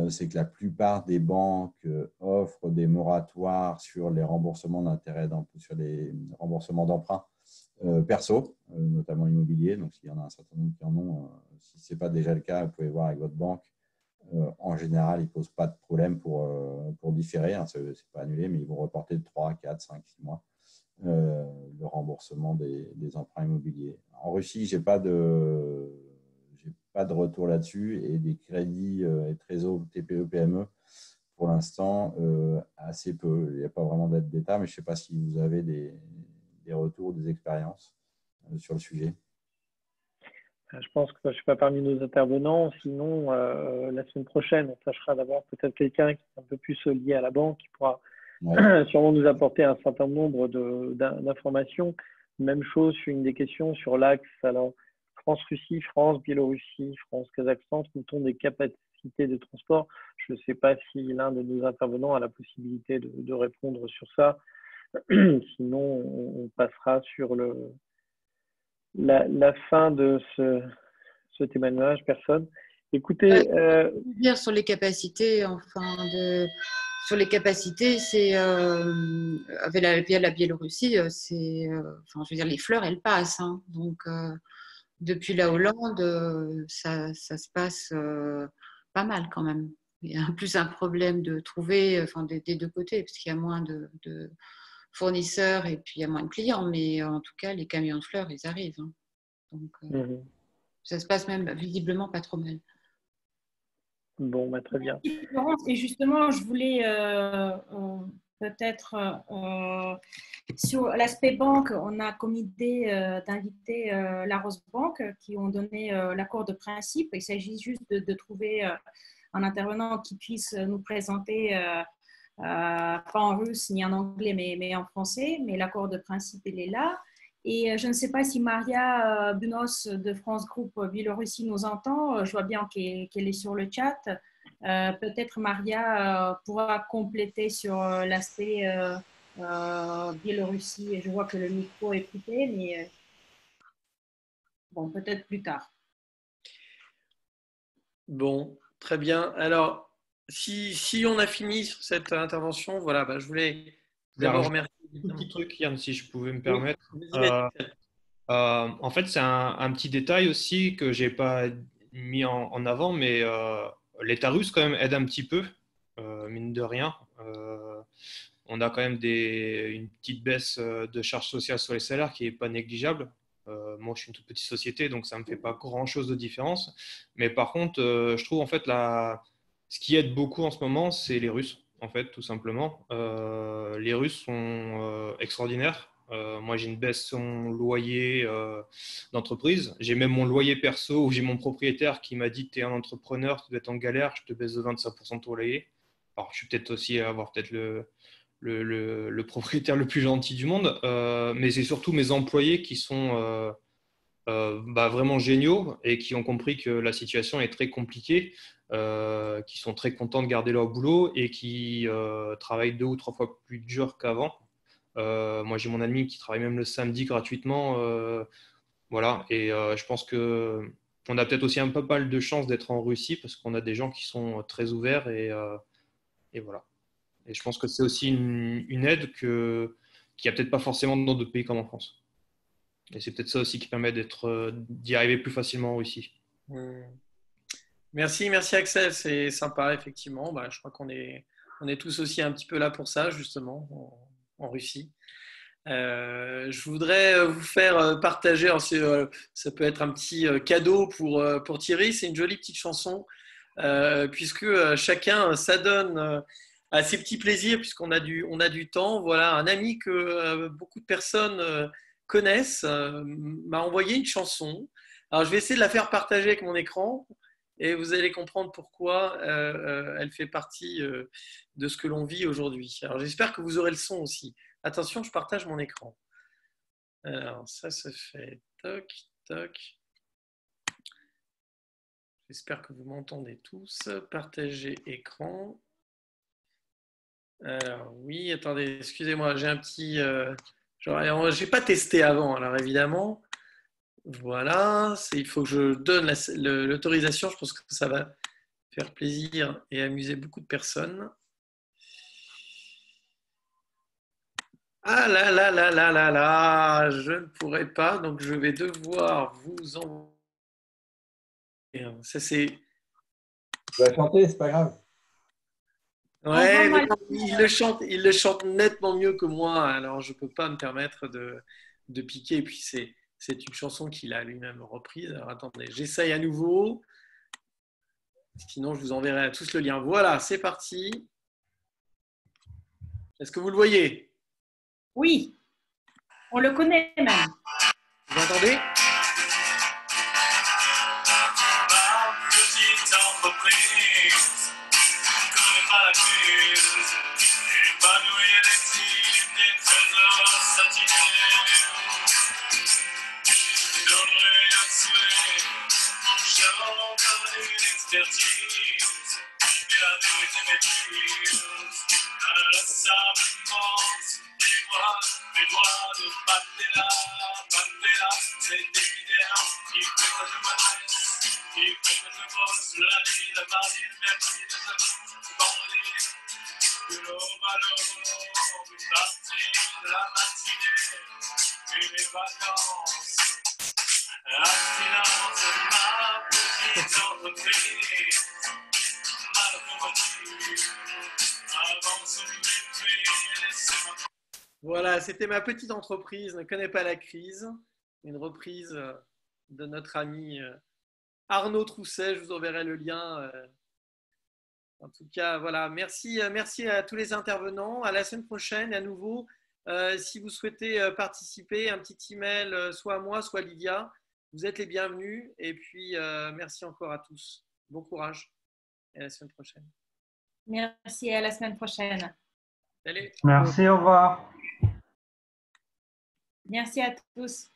c'est que la plupart des banques offrent des moratoires sur les remboursements d'intérêts, sur les remboursements d'emprunts perso, notamment immobiliers. Donc, s'il y en a un certain nombre qui en ont, si ce n'est pas déjà le cas, vous pouvez voir avec votre banque. En général, ils ne posent pas de problème pour différer. Hein. Ce n'est pas annulé, mais ils vont reporter de 3, 4, 5, 6 mois le remboursement des emprunts immobiliers. En Russie, je n'ai pas de retour là-dessus et des crédits et trésors TPE, PME, pour l'instant, assez peu. Il n'y a pas vraiment d'aide d'État, mais je ne sais pas si vous avez des retours, des expériences sur le sujet. Je pense que je ne suis pas parmi nos intervenants. Sinon, la semaine prochaine, on tâchera d'avoir peut-être quelqu'un qui est un peu plus lié à la banque, qui pourra sûrement nous apporter un certain nombre d'informations. Même chose sur une des questions sur l'axe. Alors, France-Russie, France-Biélorussie, France-Kazakhstan, sont des capacités de transport. Je ne sais pas si l'un de nos intervenants a la possibilité de répondre sur ça. Sinon, on passera sur la fin de ce témoignage. Personne. Écoutez, dire sur les capacités, sur les capacités, c'est via la Biélorussie, je veux dire, les fleurs, elles passent. Hein. Donc, depuis la Hollande, ça se passe pas mal quand même. Il y a plus un problème de trouver, des deux côtés, parce qu'il y a moins de fournisseurs et puis il y a moins de clients. Mais en tout cas, les camions de fleurs, ils arrivent. Hein. Donc, ça se passe même visiblement pas trop mal. Bon, très bien. Florence, et justement, je voulais peut-être sur l'aspect banque, on a comme idée d'inviter la Rosebank qui ont donné l'accord de principe. Il s'agit juste de trouver un intervenant qui puisse nous présenter, pas en russe ni en anglais, mais en français. Mais l'accord de principe, il est là. Et je ne sais pas si Maria Bunos de France Group Biélorussie nous entend. Je vois bien qu'elle est sur le chat. Peut-être Maria pourra compléter sur l'aspect Biélorussie. Et je vois que le micro est coupé, mais bon, peut-être plus tard. Bon, très bien. Alors, si on a fini sur cette intervention, voilà, je voulais d'abord remercier. Un petit truc, Yann, si je pouvais me permettre. En fait, c'est un petit détail aussi que je n'ai pas mis en avant, mais l'État russe quand même aide un petit peu, mine de rien. On a quand même une petite baisse de charges sociales sur les salaires qui n'est pas négligeable. Moi, je suis une toute petite société, donc ça ne me fait pas grand-chose de différence. Mais par contre, je trouve en fait ce qui aide beaucoup en ce moment, c'est les Russes. En fait, tout simplement. Les Russes sont extraordinaires. Moi, j'ai une baisse sur mon loyer d'entreprise. J'ai même mon loyer perso où j'ai mon propriétaire qui m'a dit « Tu es un entrepreneur, tu dois être en galère, je te baisse de 25% de ton loyer. » Alors, je suis peut-être aussi avoir peut-être le propriétaire le plus gentil du monde, mais c'est surtout mes employés qui sont vraiment géniaux et qui ont compris que la situation est très compliquée. Qui sont très contents de garder leur boulot et qui travaillent 2 ou 3 fois plus dur qu'avant. Moi, j'ai mon ami qui travaille même le samedi gratuitement. Voilà. Et je pense qu'on a peut-être aussi un peu mal de chance d'être en Russie parce qu'on a des gens qui sont très ouverts et voilà. Et je pense que c'est aussi une aide qu'il n'y a peut-être pas forcément dans d'autres pays comme en France. Et c'est peut-être ça aussi qui permet d'y arriver plus facilement en Russie. Merci Axel, c'est sympa effectivement. Je crois qu'on est tous aussi un petit peu là pour ça justement en Russie. Je voudrais vous faire partager, ça peut être un petit cadeau pour Thierry, c'est une jolie petite chanson puisque chacun s'adonne à ses petits plaisirs puisqu'on a du temps. Voilà, un ami que beaucoup de personnes connaissent m'a envoyé une chanson. Alors je vais essayer de la faire partager avec mon écran. et vous allez comprendre pourquoi elle fait partie de ce que l'on vit aujourd'hui. Alors, j'espère que vous aurez le son aussi. Attention, je partage mon écran. Alors, ça se fait toc, toc. J'espère que vous m'entendez tous. Partager écran. Alors, oui, attendez, excusez-moi, j'ai un petit… je n'ai pas testé avant, alors évidemment. Voilà, il faut que je donne l'autorisation. Je pense que ça va faire plaisir et amuser beaucoup de personnes. Ah là là là là là là, je ne pourrai pas, donc je vais devoir vous envoyer. Ça c'est. Tu vas chanter, c'est pas grave. Ouais, mais il le chante nettement mieux que moi, alors je ne peux pas me permettre de piquer. Et puis c'est une chanson qu'il a lui-même reprise. Alors attendez, j'essaye à nouveau. Sinon, je vous enverrai à tous le lien. Voilà, c'est parti. Est-ce que vous le voyez? Oui, on le connaît même. Vous entendez? Voilà, c'était ma petite entreprise, ne connaît pas la crise. Une reprise de notre ami Arnaud Trousset, je vous enverrai le lien. En tout cas, voilà, merci à tous les intervenants. À la semaine prochaine, à nouveau. Si vous souhaitez participer, un petit email, soit à moi, soit à Lydia. Vous êtes les bienvenus. Et puis, merci encore à tous. Bon courage. Et à la semaine prochaine. Merci, à la semaine prochaine. Salut. Merci, au revoir. Merci à tous.